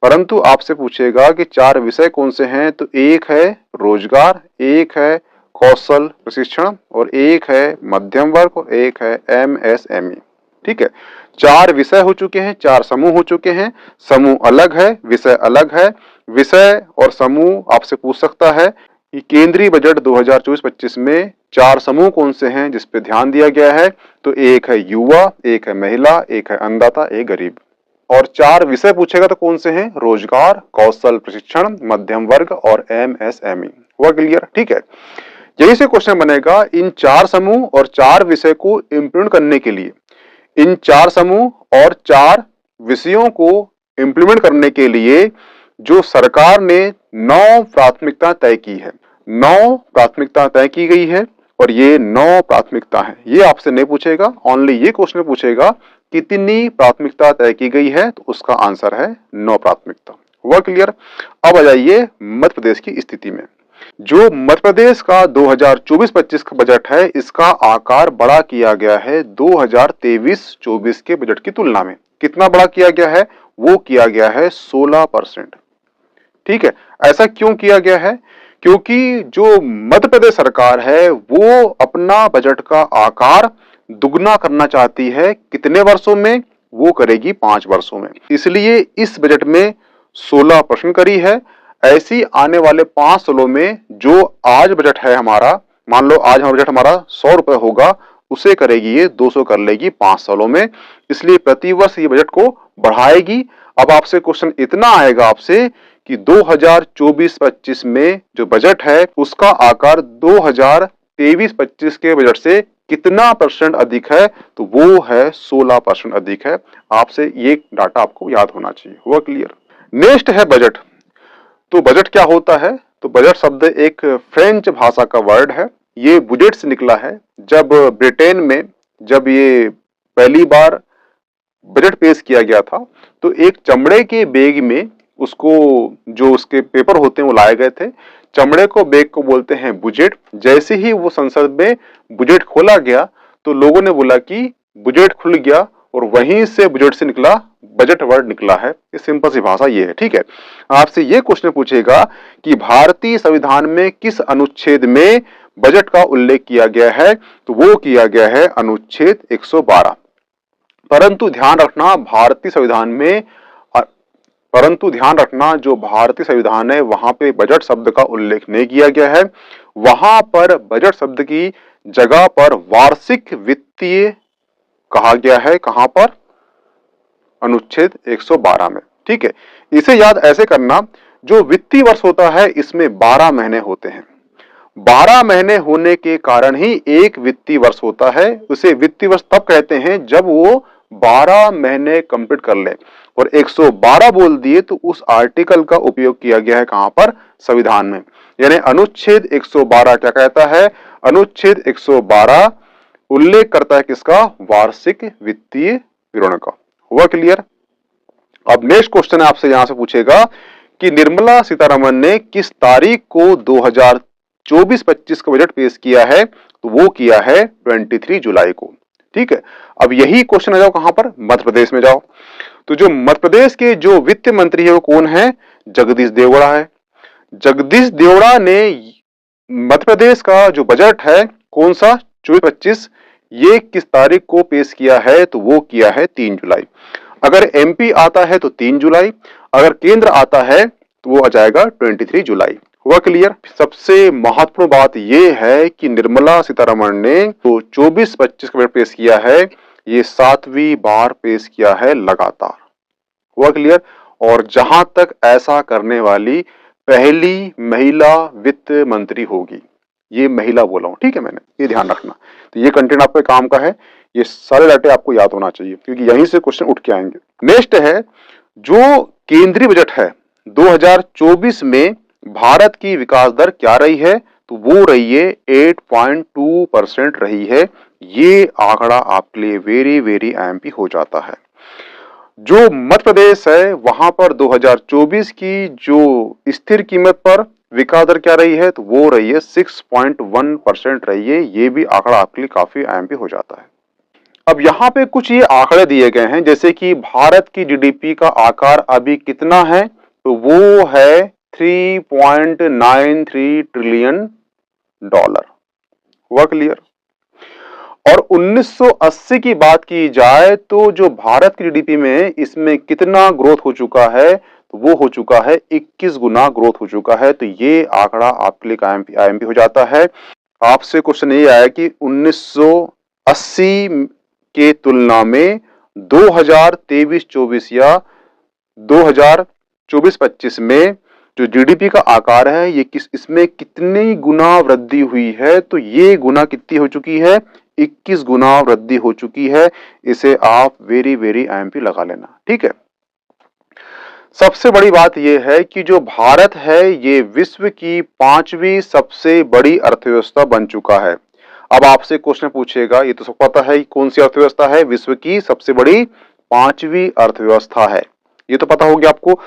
परंतु आपसे पूछेगा कि 4 विषय कौन से हैं, तो एक है रोजगार, एक है कौशल प्रशिक्षण, और एक है मध्यम वर्ग, और एक है एमएसएमई। ठीक है, 4 विषय हो चुके हैं, 4 समूह हो चुके हैं। समूह अलग है, विषय अलग है। विषय और समूह आपसे पूछ सकता है कि केंद्रीय बजट 2024-25 में 4 समूह कौन से हैं जिस पे ध्यान दिया गया है, तो एक है युवा, एक है महिला, एक है अन्नदाता, एक गरीब। और 4 विषय पूछेगा तो कौन से हैं? रोजगार, कौशल प्रशिक्षण, मध्यम वर्ग और एमएसएमई। हुआ क्लियर? ठीक है, यही से क्वेश्चन बनेगा इन 4 समूह और 4 विषय को इंप्लीमेंट करने के लिए, इन 4 समूह और 4 विषयों को इंप्लीमेंट करने के लिए जो सरकार ने 9 प्राथमिकता तय की है, 9 प्राथमिकता तय की गई है, और ये 9 प्राथमिकता है। ये आपसे नहीं पूछेगा, ओनली ये क्वेश्चन पूछेगा कितनी प्राथमिकता तय की गई है, तो उसका आंसर है 9 प्राथमिकता। हुआ क्लियर? अब आ जाइए मध्य प्रदेश की स्थिति में। जो मध्य प्रदेश का 2024-25 का बजट है, इसका आकार बड़ा किया गया है 2023-24 के बजट की तुलना में। कितना बड़ा किया गया है? वो किया गया है 16%। ठीक है, ऐसा क्यों किया गया है? क्योंकि जो मध्य प्रदेश सरकार है वो अपना बजट का आकार दुगना करना चाहती है। कितने वर्षों में? वो करेगी 5 वर्षों में। इसलिए इस बजट में 16% करी है। ऐसी आने वाले 5 सालों में जो आज बजट है हमारा, मान लो आज हमारा बजट हमारा 100 रुपए होगा, उसे करेगी ये 200 कर लेगी 5 सालों में। इसलिए प्रति वर्ष ये बजट को बढ़ाएगी। अब आपसे क्वेश्चन इतना आएगा आपसे कि 2024-25 में जो बजट है उसका आकार 2023-25 के बजट से कितना % अधिक है, तो वो है 16% अधिक है। आपसे ये डाटा आपको याद होना चाहिए। हुआ क्लियर? नेक्स्ट है बजट। तो बजट क्या होता है? तो बजट शब्द एक फ्रेंच भाषा का वर्ड है। ये बुजेट से निकला है। जब ब्रिटेन में जब ये पहली बार बजट पेश किया गया था, तो एक चमड़े के बैग में उसको, जो उसके पेपर होते हैं वो लाए गए थे। चमड़े को बैग को बोलते हैं बुजेट। जैसे ही वो संसद में बुजेट खोला गया तो लोगों ने बोला कि बुजेट खुल गया, और वहीं से बजट से निकला, बजट वर्ड निकला है। ये सिंपल सी भाषा ये है, ठीक है। आपसे ये क्वेश्चन पूछेगा कि भारतीय संविधान में किस अनुच्छेद में बजट का उल्लेख किया गया है, तो वो किया गया है अनुच्छेद 112। परंतु ध्यान रखना भारतीय संविधान में परंतु ध्यान रखना जो भारतीय संविधान है वहां पे बजट शब्द का उल्लेख नहीं किया गया है। वहां पर बजट शब्द की जगह पर वार्षिक वित्तीय कहा गया है। कहां पर? अनुच्छेद 112 में, ठीक है। इसे याद ऐसे करना, जो वित्तीय वर्ष होता है इसमें 12 महीने होते हैं। 12 महीने होने के कारण ही एक वित्तीय वर्ष होता है। उसे वित्तीय वर्ष तब कहते हैं जब वो 12 महीने कंप्लीट कर ले। और 112 बोल दिए तो उस आर्टिकल का उपयोग किया गया है कहां पर? संविधान में। यानी अनुच्छेद 112 क्या कहता है? अनुच्छेद 112 उल्लेख करता है किसका? वार्षिक वित्तीय विवरण का। हुआ क्लियर? अब नेक्स्ट क्वेश्चन आपसे यहां से पूछेगा कि निर्मला सीतारमण ने किस तारीख को 2024-25 का बजट पेश किया है, तो वो किया है 23 जुलाई को, ठीक है। अब यही क्वेश्चन आ जाओ कहां पर? मध्य प्रदेश में जाओ। तो जो मध्य प्रदेश के जो वित्त मंत्री है वो कौन है? जगदीश देवड़ा है। जगदीश देवड़ा ने मध्य प्रदेश का जो बजट है कौन सा? 24-25, ये किस तारीख को पेश किया है, तो वो किया है 3 जुलाई। अगर एमपी आता है तो 3 जुलाई, अगर केंद्र आता है तो वो आ जाएगा 23 जुलाई। हुआ क्लियर? सबसे महत्वपूर्ण बात यह है कि निर्मला सीतारमण ने तो 24-25 का बजट पेश किया है, ये 7वीं बार पेश किया है लगातार। हुआ क्लियर? और जहां तक ऐसा करने वाली पहली महिला वित्त मंत्री होगी, ये महिला बोला हूं, ठीक है मैंने, ये ध्यान रखना। तो ये कंटेंट आपके काम का है, ये सारे डाटे आपको याद होना चाहिए क्योंकि यहीं से क्वेश्चन उठ के आएंगे। नेक्स्ट है, जो केंद्रीय बजट है 2024 में भारत की विकास दर क्या रही है, तो वो रही है 8.2% रही है। ये आंकड़ा आपके लिए वेरी वेरी एमपी हो जाता है। जो मध्य प्रदेश है वहां पर 2024 की जो स्थिर कीमत पर विकास दर क्या रही है, तो वो रही है 6.1% रही है। ये भी आंकड़ा आपके लिए काफी एमपी हो जाता है। अब यहाँ पे कुछ ये आंकड़े दिए गए हैं, जैसे कि भारत की जीडीपी का आकार अभी कितना है, तो वो है 3.93 ट्रिलियन डॉलर। हुआ क्लियर? और 1980 की बात की जाए तो जो भारत की जीडीपी में इसमें कितना ग्रोथ हो चुका है, तो वो हो चुका है 21 गुना ग्रोथ हो चुका है। तो ये आंकड़ा आपके लिए आईएमपी हो जाता है। आपसे क्वेश्चन ये आया कि 1980 के तुलना में 2023-24 या 2024-25 में जो जीडीपी का आकार है ये इसमें कितनी गुना वृद्धि हुई है, तो ये गुना कितनी हो चुकी है? 21 गुना वृद्धि हो चुकी है। इसे आप वेरी वेरी एमपी लगा लेना, ठीक है। सबसे बड़ी बात यह है कि जो भारत है ये विश्व की 5वीं सबसे बड़ी अर्थव्यवस्था बन चुका है। अब आपसे क्वेश्चन पूछेगा, ये तो सबको पता है कौन सी अर्थव्यवस्था है विश्व की सबसे बड़ी 5वीं अर्थव्यवस्था है, ये तो पता हो गया आपको।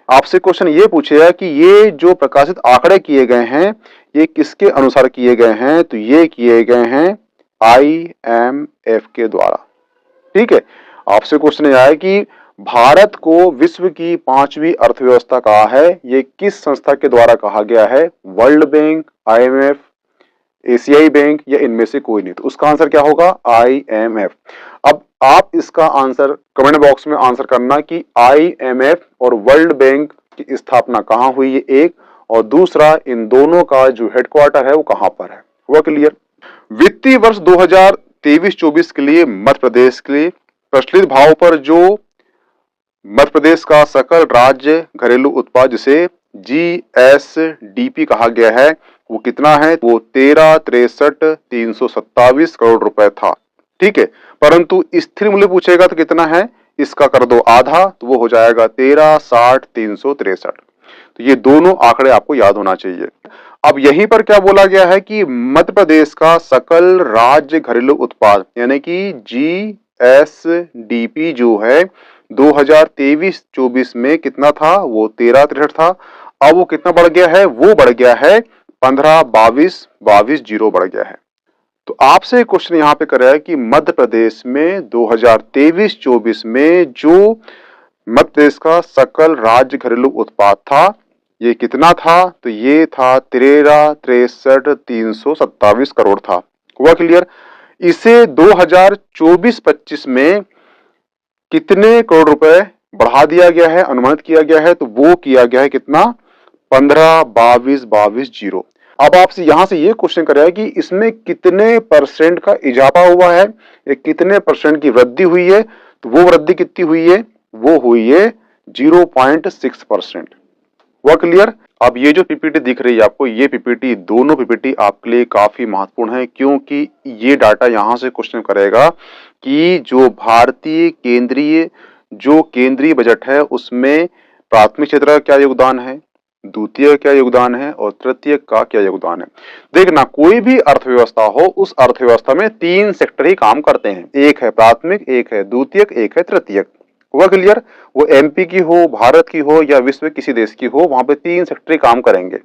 आपसे क्वेश्चन ये पूछेगा कि ये जो प्रकाशित आंकड़े किए गए हैं ये किसके अनुसार किए गए हैं, तो ये किए गए हैं IMF के द्वारा, ठीक है। आपसे क्वेश्चन ये आया कि भारत को विश्व की 5वीं अर्थव्यवस्था कहा है, ये किस संस्था के द्वारा कहा गया है? वर्ल्ड बैंक, IMF, एशियाई बैंक या इनमें से कोई नहीं। तो उसका आंसर क्या होगा? IMF। अब आप इसका आंसर कमेंट बॉक्स में आंसर करना कि IMF और वर्ल्ड बैंक की स्थापना कहां हुई है, एक, और दूसरा इन दोनों का जो हेडक्वार्टर है वो कहां पर है। हुआ क्लियर? वित्तीय वर्ष 2023-24 के लिए मध्य प्रदेश के लिए प्रचलित भाव पर जो मध्य प्रदेश का सकल राज्य घरेलू उत्पाद जिसे GSDP कहा गया है वो कितना है? वो 13,63,327 करोड़ रुपए था, ठीक है। परंतु स्थिर मूल्य पूछेगा तो कितना है? इसका कर दो आधा, तो वो हो जाएगा 13,60,363। तो ये दोनों आंकड़े आपको याद होना चाहिए। अब यहीं पर क्या बोला गया है कि मध्य प्रदेश का सकल राज्य घरेलू उत्पाद यानी कि GSDP जो है 2023-24 में कितना था? वो 13,63 था। अब वो कितना बढ़ गया है? वो बढ़ गया है 15,22,22 जीरो बढ़ गया है। तो आपसे क्वेश्चन यहाँ पे कर रहा है कि मध्य प्रदेश में 2023-24 में जो मध्य प्रदेश का सकल राज्य घरेलू उत्पाद था, ये कितना था? तो ये था 13,63,327 करोड़ था। हुआ क्लियर? इसे 2024-25 में कितने करोड़ रुपए बढ़ा दिया गया है, अनुमानित किया गया है? तो वो किया गया है कितना? 15,22,22 अब आपसे यहां से ये क्वेश्चन कर रहा है कि इसमें कितने परसेंट का इजाफा हुआ है या कितने परसेंट की वृद्धि हुई है? तो वो वृद्धि कितनी हुई है? वो हुई है 0.6%। हुआ क्लियर? अब ये जो पीपीटी दिख रही है आपको, ये पीपीटी, दोनों पीपीटी आपके लिए काफी महत्वपूर्ण है, क्योंकि ये डाटा यहां से क्वेश्चन करेगा कि जो भारतीय केंद्रीय बजट है उसमें प्राथमिक क्षेत्र का क्या योगदान है, द्वितीय क्या योगदान है और तृतीय का क्या योगदान है। देखना, कोई भी अर्थव्यवस्था हो, उस अर्थव्यवस्था में 3 सेक्टर ही काम करते हैं, एक है प्राथमिक, एक है द्वितीयक, एक है तृतीयक। हुआ क्लियर? वो एमपी की हो, भारत की हो या विश्व के किसी देश की हो, वहां पे 3 सेक्टर ही काम करेंगे।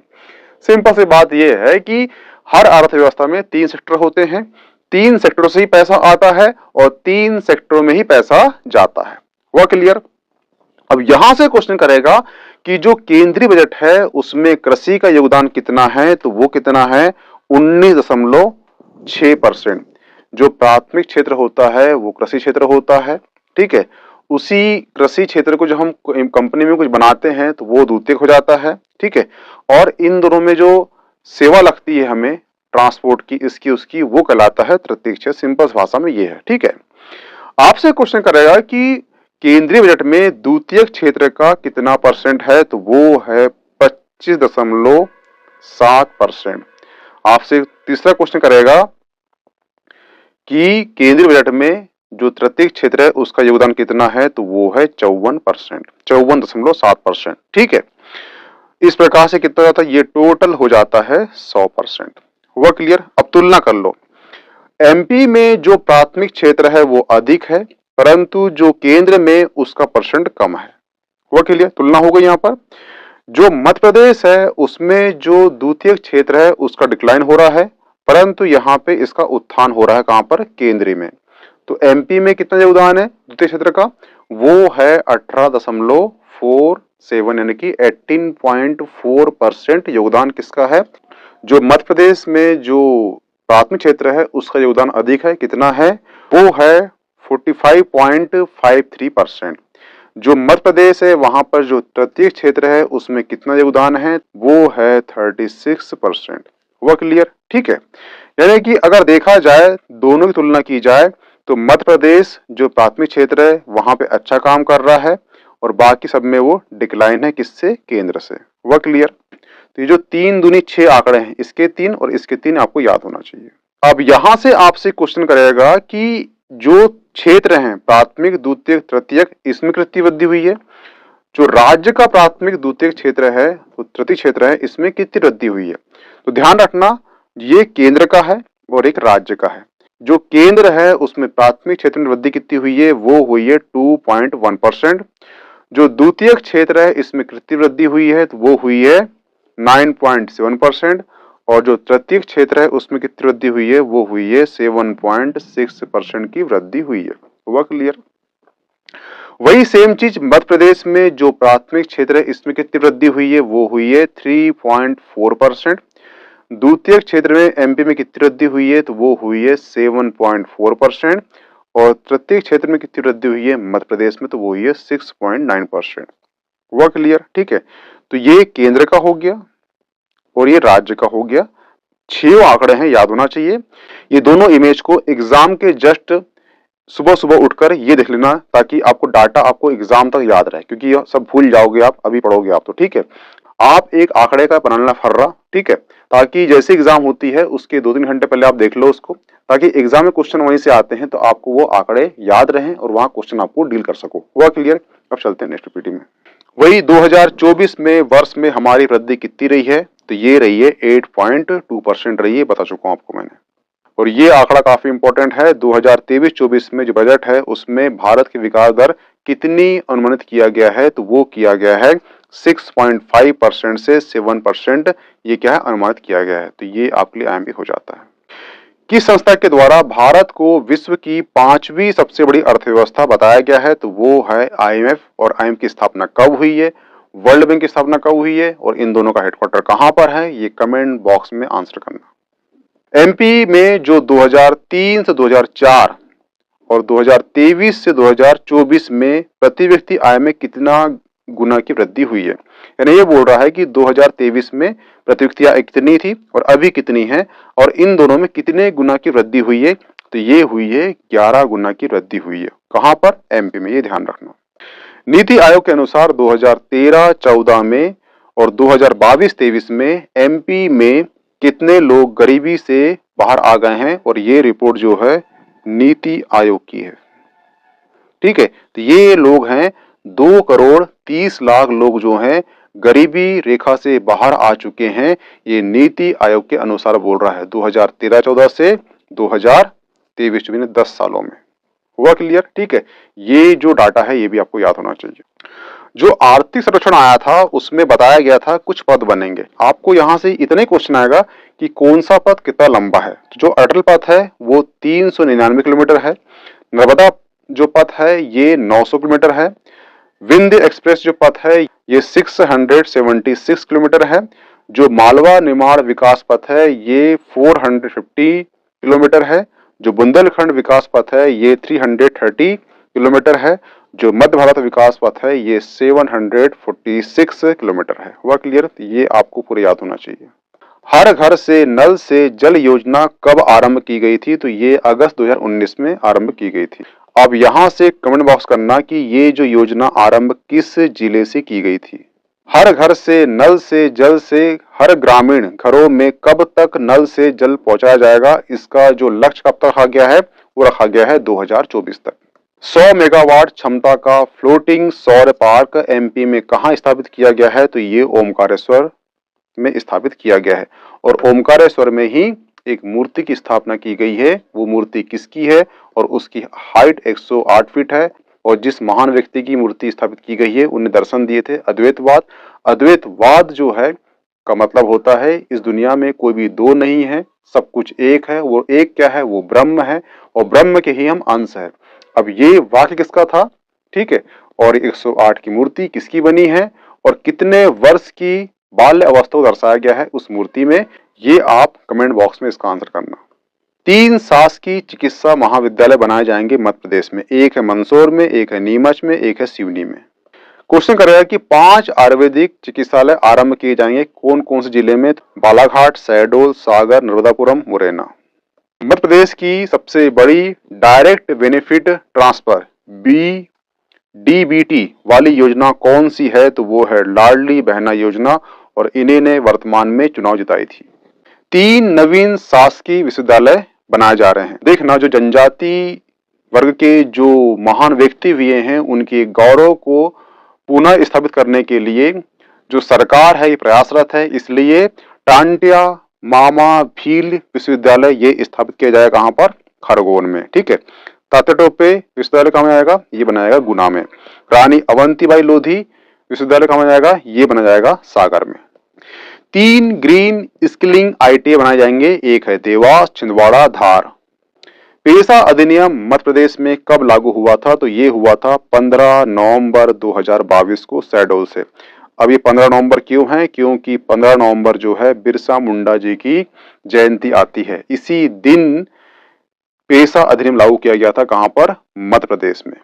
सिंपल सी बात यह है कि हर अर्थव्यवस्था में 3 सेक्टर होते हैं, 3 सेक्टरों से ही पैसा आता है और 3 सेक्टरों में ही पैसा जाता है। हुआ क्लियर? अब यहां से क्वेश्चन करेगा कि जो केंद्रीय बजट है उसमें कृषि का योगदान कितना है? तो वो कितना है? 19.6%। जो प्राथमिक क्षेत्र होता है वो कृषि क्षेत्र होता है, ठीक है। उसी कृषि क्षेत्र को जो हम कंपनी में कुछ बनाते हैं तो वो द्वितीयक हो जाता है, ठीक है। और इन दोनों में जो सेवा लगती है हमें ट्रांसपोर्ट की, इसकी उसकी, वो कहलाता है तृतीयक क्षेत्र। सिंपल भाषा में ये है, ठीक है। आपसे क्वेश्चन करेगा कि केंद्रीय बजट में द्वितीयक क्षेत्र का कितना परसेंट है? तो वो है 25.7%। आपसे तीसरा क्वेश्चन करेगा कि केंद्रीय बजट में जो तृतीयक क्षेत्र है उसका योगदान कितना है? तो वो है 54%, 54.7%, ठीक है। इस प्रकार से कितना जाता है? ये टोटल हो जाता है 100%। हुआ क्लियर? अब तुलना कर लो, एमपी में जो प्राथमिक क्षेत्र है वो अधिक है, परंतु जो केंद्र में उसका परसेंट कम है। हुआ क्लियर? तुलना हो गई। यहाँ पर जो मध्य प्रदेश है उसमें जो द्वितीयक क्षेत्र है उसका डिक्लाइन हो रहा है, परंतु यहाँ पे इसका उत्थान हो रहा है। कहां पर? केंद्रीय में। तो एमपी में कितना योगदान है द्वितीय क्षेत्र का? वो है 18.47, यानी कि 18.4% योगदान किसका है? जो मध्य प्रदेश में जो प्राथमिक क्षेत्र है उसका योगदान अधिक है। कितना है? वो है 45.53%। जो मध्य प्रदेश है वहां पर जो तृतीय क्षेत्र है उसमें कितना योगदान है? वो है 36%। हुआ क्लियर? ठीक है। यानी कि अगर देखा जाए, दोनों की तुलना की जाए, तो मध्य प्रदेश जो प्राथमिक क्षेत्र है वहां पे अच्छा काम कर रहा है और बाकी सब में वो डिक्लाइन है। किससे? केंद्र से। हुआ क्लियर? तो ये जो 3 दूनी 6 आंकड़े हैं, इसके 3 और इसके 3 आपको याद होना चाहिए। अब यहां से आपसे क्वेश्चन करेगा कि जो क्षेत्र हैं प्राथमिक, द्वितीयक, तृतीयक, इसमें कितनी वृद्धि हुई है? जो राज्य का प्राथमिक, द्वितीयक क्षेत्र है, वो तृतीय क्षेत्र है, इसमें कितनी वृद्धि हुई है? तो ध्यान रखना, ये केंद्र का है और एक राज्य का है। जो केंद्र है उसमें प्राथमिक क्षेत्र में वृद्धि कितनी हुई है? वो हुई है 2.1%। जो द्वितीयक क्षेत्र है इसमें कितनी वृद्धि हुई है? तो वो हुई है 9.7%। और जो तृतीयक क्षेत्र है उसमें कितनी वृद्धि हुई है? वो हुई है 7.6% की वृद्धि हुई है। हुआ क्लियर? वही सेम चीज मध्य प्रदेश में जो प्राथमिक क्षेत्र है इसमें कितनी वृद्धि हुई है? वो हुई है 3.4%। द्वितीयक क्षेत्र में एमपी में कितनी वृद्धि हुई है? तो वो हुई है 7.4%। और तृतीय क्षेत्र में कितनी वृद्धि हुई है मध्य प्रदेश में? तो वो हुई है 6.9%। हुआ क्लियर? ठीक है। तो ये केंद्र का हो गया और ये राज्य का हो गया। 6 आंकड़े हैं, याद होना चाहिए। ये दोनों इमेज को एग्जाम के जस्ट सुबह सुबह उठकर ये देख लेना, ताकि आपको डाटा आपको एग्जाम तक याद रहे, क्योंकि ये सब भूल जाओगे आप, अभी पढ़ोगे आप तो। ठीक है, आप एक आंकड़े का बनाना फर्रा, ठीक है, ताकि जैसे एग्जाम होती है उसके 2-3 घंटे पहले आप देख लो उसको, ताकि एग्जाम में क्वेश्चन वहीं से आते हैं तो आपको वो आंकड़े याद रहें और वहां क्वेश्चन आपको डील कर सको। हुआ क्लियर? अब चलते हैं नेक्स्ट पीपीटी में। वही 2024 में वर्ष में हमारी वृद्धि कितनी रही है? तो ये रही है 8.2% रही है, बता चुका हूं आपको मैंने। और ये आंकड़ा काफी इंपॉर्टेंट है। 2023-24 में जो बजट है उसमें भारत की विकास दर कितनी अनुमानित किया गया है? तो वो किया गया है 6.5% से 7%। ये क्या है? अनुमानित किया गया है। तो ये आपके लिए आईएमपी हो जाता है। किस संस्था के द्वारा भारत को विश्व की 5वीं सबसे बड़ी अर्थव्यवस्था बताया गया है? तो वो है IMF। और IMF की स्थापना कब हुई है, वर्ल्ड बैंक की स्थापना कब हुई है और इन दोनों का हेडक्वार्टर कहां पर है? ये कमेंट बॉक्स में आंसर करना। MP में जो 2003 से 2004 और 2023 से 2024 में प्रति व्यक्ति आय में कितना गुना की वृद्धि हुई है, यानी ये बोल रहा है कि 2023 में प्रति व्यक्ति आय कितनी थी और अभी कितनी है और इन दोनों में कितने गुना की वृद्धि हुई है? तो ये हुई है 11 गुना की वृद्धि हुई है। कहां पर? MP में। ये ध्यान रखना। नीति आयोग के अनुसार 2013-14 में और 2022-23 में MP में कितने लोग गरीबी से बाहर आ गए हैं? और ये रिपोर्ट जो है नीति आयोग की है। ठीक है, तो ये लोग हैं 2,30,00,000 लोग जो हैं गरीबी रेखा से बाहर आ चुके हैं। ये नीति आयोग के अनुसार बोल रहा है 2013-14 से 2023-24 10 सालों में। हुआ क्लियर? ठीक है, ये जो डाटा है ये भी आपको याद होना चाहिए। जो आर्थिक सर्वेक्षण आया था उसमें बताया गया था कुछ पद बनेंगे। आपको यहां से इतने क्वेश्चन आएगा कि कौन सा पद कितना लंबा है। तो जो अटल पथ है वो 399 किलोमीटर है। नर्मदा जो पथ है ये 900 किलोमीटर है। विंध्य एक्सप्रेस जो पथ है ये 676 किलोमीटर है। जो मालवा निर्माण विकास पथ है ये 450 किलोमीटर है। जो बुंदेलखंड विकास पथ है ये 330 किलोमीटर है। जो मध्य भारत विकास पथ है ये 746 किलोमीटर है। हुआ क्लियर? ये आपको पूरे याद होना चाहिए। हर घर से नल से जल योजना कब आरंभ की गई थी? तो ये अगस्त 2019 में आरंभ की गई थी। अब यहां से कमेंट बॉक्स करना कि ये जो योजना आरंभ किस जिले से की गई थी। हर घर से नल से जल से हर ग्रामीण घरों में कब तक नल से जल पहुंचाया जाएगा, इसका जो लक्ष्य कब तक रखा गया है वो रखा गया है 2024 तक। 100 मेगावाट क्षमता का फ्लोटिंग सौर पार्क MP में कहां स्थापित किया गया है? तो ये ओमकारेश्वर में स्थापित किया गया है। और ओमकारेश्वर में ही एक मूर्ति की स्थापना की गई है। वो मूर्ति किसकी है? और उसकी हाइट 108 फीट है। और जिस महान व्यक्ति की मूर्ति स्थापित की गई है उन्हें दर्शन दिए थे अद्वैतवाद। अद्वैतवाद जो है का मतलब होता है इस दुनिया में कोई भी दो नहीं है, सब कुछ एक है। वो एक क्या है? वो ब्रह्म है और ब्रह्म के ही हम अंश है। अब ये वाक्य किसका था? ठीक है, और 108 की मूर्ति किसकी बनी है और कितने वर्ष की बाल्य अवस्था को दर्शाया गया है उस मूर्ति में, ये आप कमेंट बॉक्स में इसका आंसर करना। 3 शासकीय चिकित्सा महाविद्यालय बनाए जाएंगे मध्य प्रदेश में। एक है मंदसौर में, एक है नीमच में, एक है सिवनी में। क्वेश्चन करेगा कि 5 आयुर्वेदिक चिकित्सालय आरंभ किए जाएंगे कौन कौन से जिले में? बालाघाट, शहडोल, सागर, नर्मदापुरम, मुरैना। मध्य प्रदेश की सबसे बड़ी डायरेक्ट बेनिफिट ट्रांसफर DBT वाली योजना कौन सी है? तो वो है लाडली बहना योजना और इन्हीं ने वर्तमान में चुनाव जिताई थी। 3 नवीन शासकीय विश्वविद्यालय बनाए जा रहे हैं। देखना, जो जनजाति वर्ग के जो महान व्यक्ति हुए हैं उनके गौरव को पुनः स्थापित करने के लिए जो सरकार है ये प्रयासरत है। इसलिए टांटिया मामा भील विश्वविद्यालय ये स्थापित किया जाएगा कहां पर? खरगोन में। ठीक है, तात्याटोपे विश्वविद्यालय कहां जाएगा? ये बनाया जाएगा गुना में। रानी अवंतीबाई लोधी विश्वविद्यालय कहां जाएगा? ये बना जाएगा सागर में। 3 ग्रीन स्किलिंग ITA बनाए जाएंगे। एक है देवास, छिंदवाड़ा, धार। पेशा अधिनियम मध्य प्रदेश में कब लागू हुआ था? तो ये हुआ था 15 नवंबर 2022 को शहडोल से। अब ये 15 नवंबर क्यों है? क्योंकि 15 नवंबर जो है बिरसा मुंडा जी की जयंती आती है। इसी दिन पेशा अधिनियम लागू किया गया था कहां पर? मध्य प्रदेश में।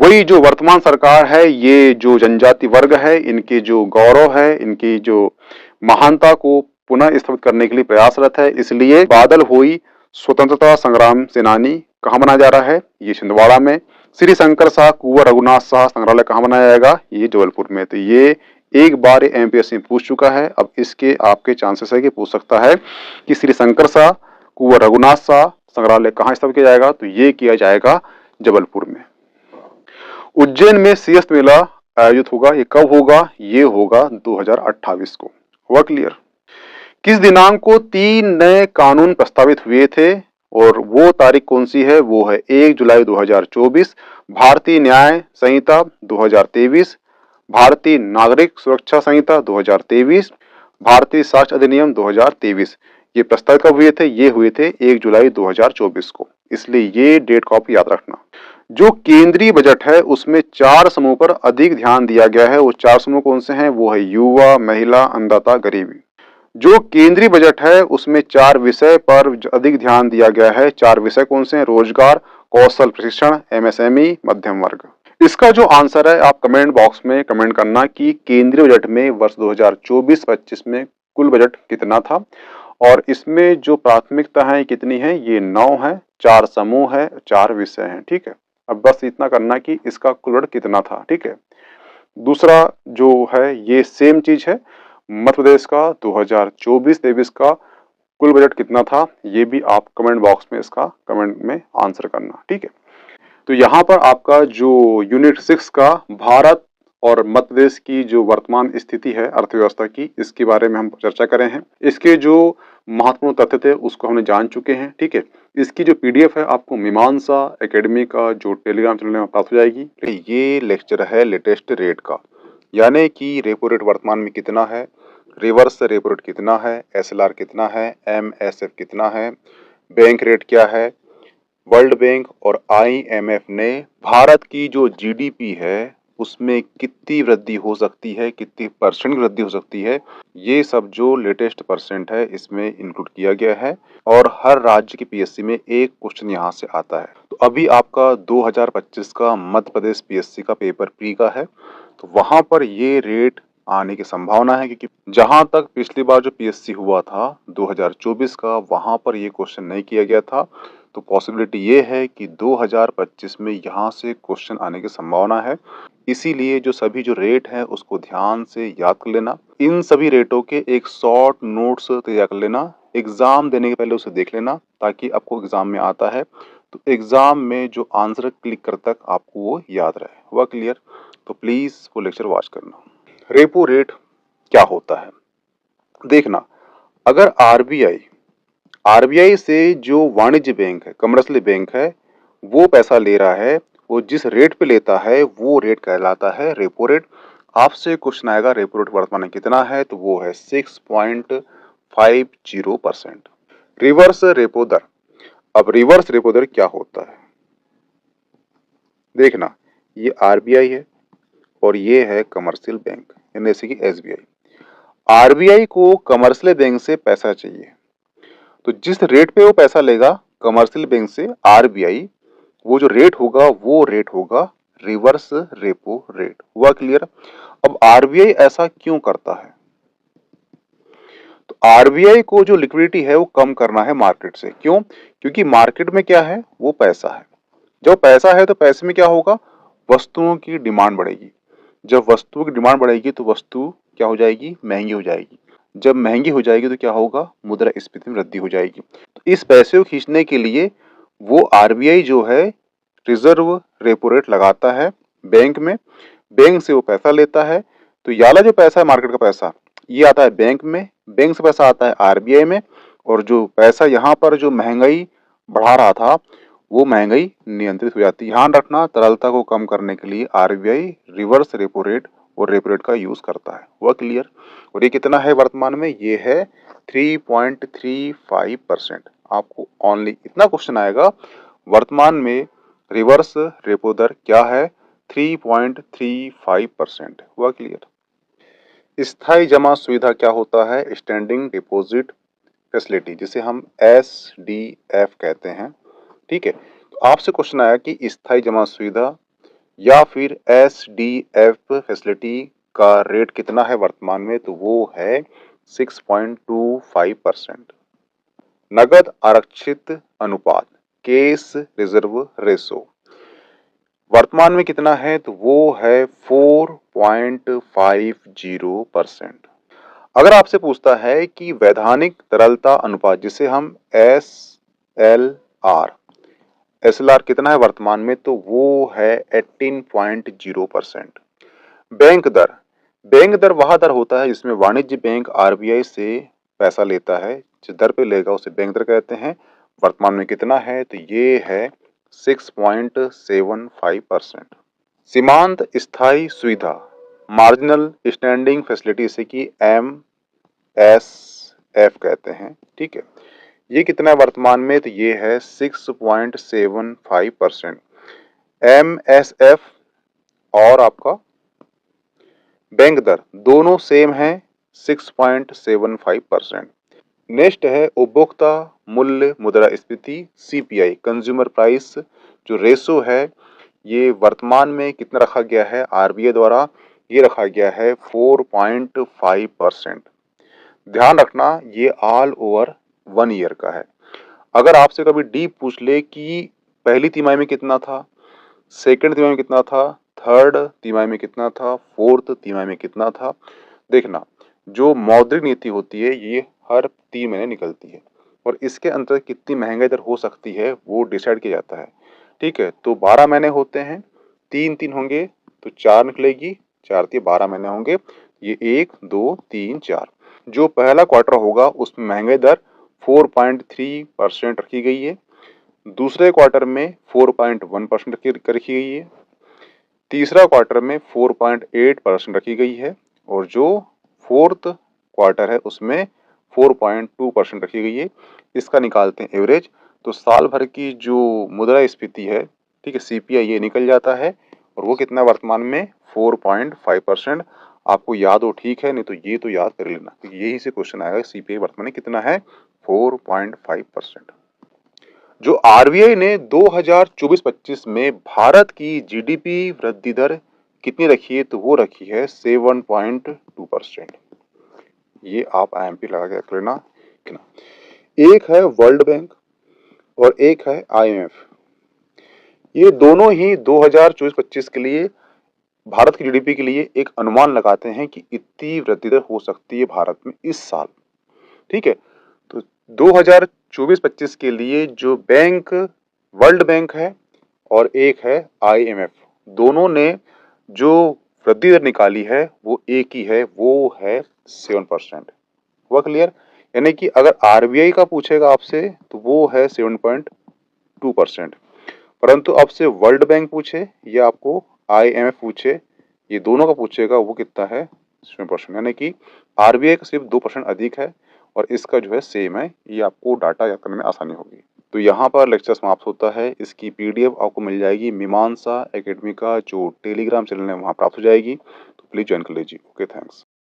वही जो वर्तमान सरकार है ये जो जनजाति वर्ग है इनके जो गौरव है, इनकी जो महानता को पुनः स्थापित करने के लिए प्रयासरत है। इसलिए बादल हुई स्वतंत्रता संग्राम सेनानी कहां बनाया जा रहा है? ये छिंदवाड़ा में। श्री शंकर शाह कुंवर रघुनाथ शाह संग्रहालय कहां बनाया जाएगा? ये जबलपुर में। तो ये एक बार MPSC में पूछ चुका है। अब इसके आपके चांसेस है कि पूछ सकता है कि श्री शंकर शाह कुंवर रघुनाथ शाह संग्रहालय कहां स्थापित किया जाएगा? तो ये किया जाएगा जबलपुर में। उज्जैन में सिंहस्थ मेला आयोजित होगा। ये कब होगा? ये होगा 2028 को। हुआ क्लियर? किस दिनांक को 3 नए कानून प्रस्तावित हुए थे और वो तारीख कौन सी है? वो है 1 जुलाई 2024, भारतीय न्याय संहिता 2023, भारतीय नागरिक सुरक्षा संहिता 2023, भारतीय साक्ष्य अधिनियम 2023। ये प्रस्तावित कब हुए थे? ये हुए थे 1 जुलाई 2024 को, इसलिए ये डेट को आप याद रखना। जो केंद्रीय बजट है उसमें 4 समूह पर अधिक ध्यान दिया गया है। वो 4 समूह कौन से हैं? वो है युवा, महिला, अन्नदाता, गरीबी। जो केंद्रीय बजट है उसमें 4 विषय पर अधिक ध्यान दिया गया है। 4 विषय कौन से हैं? रोजगार, कौशल प्रशिक्षण, एमएसएमई, मध्यम वर्ग। इसका जो आंसर है आप कमेंट बॉक्स में कमेंट करना कि केंद्रीय बजट में वर्ष 2024-25 में कुल बजट कितना था और इसमें जो प्राथमिकता है कितनी है? ये 9 है, 4 समूह है, 4 विषय हैं। ठीक है, अब बस इतना करना कि इसका कुल बजट कितना था। ठीक है, दूसरा जो है ये सेम चीज है, मध्य प्रदेश का 2024-23 का कुल बजट कितना था, ये भी आप कमेंट बॉक्स में इसका कमेंट में आंसर करना। ठीक है, तो यहाँ पर आपका जो यूनिट 6 का भारत और मध्य प्रदेश की जो वर्तमान स्थिति है अर्थव्यवस्था की, इसके बारे में हम चर्चा करें हैं। इसके जो महत्वपूर्ण तथ्य थे उसको हमने जान चुके हैं। ठीक है, इसकी जो पीडीएफ है आपको मीमांसा एकेडमी का जो टेलीग्राम चैनल में प्राप्त हो जाएगी। ये लेक्चर है लेटेस्ट रेट का, यानी कि रेपो रेट वर्तमान में कितना है, रिवर्स रेपो रेट कितना है, एसएलआर कितना है, एमएसएफ कितना है, बैंक रेट क्या है। वर्ल्ड बैंक और आईएमएफ ने भारत की जो जीडीपी है उसमें कितनी वृद्धि हो सकती है, कितनी परसेंट वृद्धि हो सकती है, ये सब जो लेटेस्ट परसेंट है इसमें इंक्लूड किया गया है और हर राज्य की पीएससी में एक क्वेश्चन यहाँ से आता है। तो अभी आपका 2025 का मध्य प्रदेश पीएससी का पेपर प्री का है, तो वहां पर ये रेट आने की संभावना है, क्योंकि जहां तक पिछली बार जो पीएससी हुआ था 2024 का, वहां पर ये क्वेश्चन नहीं किया गया था। तो पॉसिबिलिटी ये है कि 2025 में यहाँ से क्वेश्चन आने की संभावना है। इसीलिए जो सभी जो रेट है उसको ध्यान से याद कर लेना। इन सभी रेटों के एक शॉर्ट नोट्स तैयार कर लेना, एग्जाम देने के पहले उसे देख लेना, ताकि आपको एग्जाम में आता है तो एग्जाम में जो आंसर क्लिक कर तक आपको वो याद रहे। हुआ क्लियर? तो प्लीज वो लेक्चर वॉच करना। रेपो रेट क्या होता है देखना। अगर आरबीआई से जो वाणिज्य बैंक है, कमर्शियल बैंक है, वो पैसा ले रहा है, वो जिस रेट पे लेता है वो रेट कहलाता है रेपो रेट। आपसे क्वेश्चन आएगा रेपो रेट वर्तमान में कितना है, तो वो है 6.50%। रिवर्स रेपो दर। अब रिवर्स रेपो दर क्या होता है देखना, ये आरबीआई है और ये है कमर्शियल बैंक, जैसे कि एसबीआई। आरबीआई को कमर्शियल बैंक से पैसा चाहिए, तो जिस रेट पे वो पैसा लेगा कमर्शियल बैंक से आरबीआई, वो जो रेट होगा वो रेट होगा रिवर्स रेपो रेट। हुआ क्लियर? अब आरबीआई ऐसा क्यों करता है? तो आरबीआई को जो लिक्विडिटी है वो कम करना है मार्केट से। क्यों? क्योंकि मार्केट में क्या है? वो पैसा है। जब पैसा है तो पैसे में क्या होगा? वस्तुओं की डिमांड बढ़ेगी। जब वस्तुओं की डिमांड बढ़ेगी तो वस्तु क्या हो जाएगी? महंगी हो जाएगी। जब महंगी हो जाएगी तो क्या होगा? मुद्रास्फीति में वृद्धि हो जाएगी। तो इस पैसे को खींचने के लिए वो आरबीआई जो है रिजर्व रेपो रेट लगाता है बैंक में, बैंक से वो पैसा लेता है। तो ये वाला जो पैसा है मार्केट का पैसा, ये आता है बैंक में, बैंक से पैसा आता है आरबीआई में, और जो पैसा यहाँ पर जो महंगाई बढ़ा रहा था वो महंगाई नियंत्रित हो जाती है। ध्यान रखना, तरलता को कम करने के लिए आरबीआई रिवर्स रेपो रेट और रेपो रेट का यूज करता है। हुआ क्लियर? और ये कितना है वर्तमान में? ये है 3.35%। आपको ओनली इतना क्वेश्चन आएगा, वर्तमान में रिवर्स रेपो दर क्या है? 3.35%। हुआ क्लियर? स्थायी जमा सुविधा क्या होता है? स्टैंडिंग डिपॉजिट फैसिलिटी, जिसे हम एसडीएफ कहते हैं। ठीक है, तो आपसे क्वेश्चन आया कि स्थायी जमा सुविधा या फिर एसडीएफ फैसिलिटी का रेट कितना है वर्तमान में, तो वो है 6.25%। नगद आरक्षित अनुपात, केस रिजर्व रेशो, वर्तमान में कितना है, तो वो है 4.50%। अगर आपसे पूछता है कि वैधानिक तरलता अनुपात, जिसे हम एसएलआर कितना है वर्तमान में, तो वो है 18.0%। बैंक दर वह दर होता है जिसमें वाणिज्य बैंक आरबीआई से पैसा लेता है, जिस दर पे लेगा उसे बैंक दर कहते हैं। वर्तमान में कितना है, तो ये है 6.75%। सीमांत स्थायी सुविधा, मार्जिनल स्टैंडिंग फैसिलिटी, जैसे कि एफ कहते हैं। ठीक है, ये कितना है वर्तमान में, तो ये है 6.75%। MSF और आपका बैंक दर दोनों सेम है 6.75%। नेक्स्ट है उपभोक्ता मूल्य मुद्रास्फीति CPI, कंज्यूमर प्राइस जो रेशो है, ये वर्तमान में कितना रखा गया है RBI द्वारा, ये रखा गया है 4.5%। ध्यान रखना ये ऑल ओवर 1 ईयर का है। अगर आपसे कभी डीप पूछ ले कि पहली तिमाही में कितना था, सेकंड तिमाही में कितना था, थर्ड तिमाही में कितना था, फोर्थ तिमाही में कितना था, देखना जो मौद्रिक नीति होती है ये हर 3 महीने निकलती है और इसके अंतर्गत कितनी महंगाई दर हो सकती है वो डिसाइड किया जाता है। ठीक है, तो 12 महीने होते हैं, 3 होंगे तो 4 निकलेगी, 4 12 महीने होंगे, ये 1 2 3 4। जो पहला क्वार्टर होगा उसमें महंगाई दर 4.3% रखी गई है, दूसरे क्वार्टर में 4.1% रखी गई है, तीसरा क्वार्टर में 4.8% रखी गई है और जो फोर्थ क्वार्टर है उसमें 4.2% रखी गई है। इसका निकालते हैं एवरेज, तो साल भर की जो मुद्रास्फीति है, ठीक है, CPI ये निकल जाता है और वो कितना वर्तमान में 4.5%। आपको याद हो ठीक है, नहीं तो ये तो याद कर लेना, तो यही से क्वेश्चन आएगा CPI वर्तमान में कितना है 4.5%। जो RBI ने 2024-25 में भारत की GDP वृद्धि दर कितनी रखी है, तो वो रखी है 7.2%। ये आप IMP लगा के रख लेना। एक है वर्ल्ड बैंक और एक है IMF। ये दोनों ही 2024-25 के लिए भारत की GDP के लिए एक अनुमान लगाते हैं कि इतनी वृद्धि दर हो सकती है भारत में इस साल। ठीक है, तो 2024-25 के लिए जो बैंक वर्ल्ड बैंक है और एक है IMF, दोनों ने जो वृद्धि दर निकाली है वो एक ही है, वो है 7%। हुआ क्लियर? यानी कि अगर RBI का पूछेगा आपसे तो वो है 7.2%, परंतु आपसे वर्ल्ड बैंक पूछे या आपको IMF पूछे, ये दोनों का पूछेगा वो कितना है 7%। यानी कि RBI का सिर्फ 2% अधिक है और इसका जो है सेम है। ये आपको डाटा याद करने में आसानी होगी। तो यहाँ पर लेक्चर समाप्त होता है। इसकी PDF आपको मिल जाएगी मीमांसा एकेडमी का जो टेलीग्राम चैनल है वहाँ प्राप्त हो जाएगी, तो प्लीज़ ज्वाइन कर लीजिए। Okay, thanks.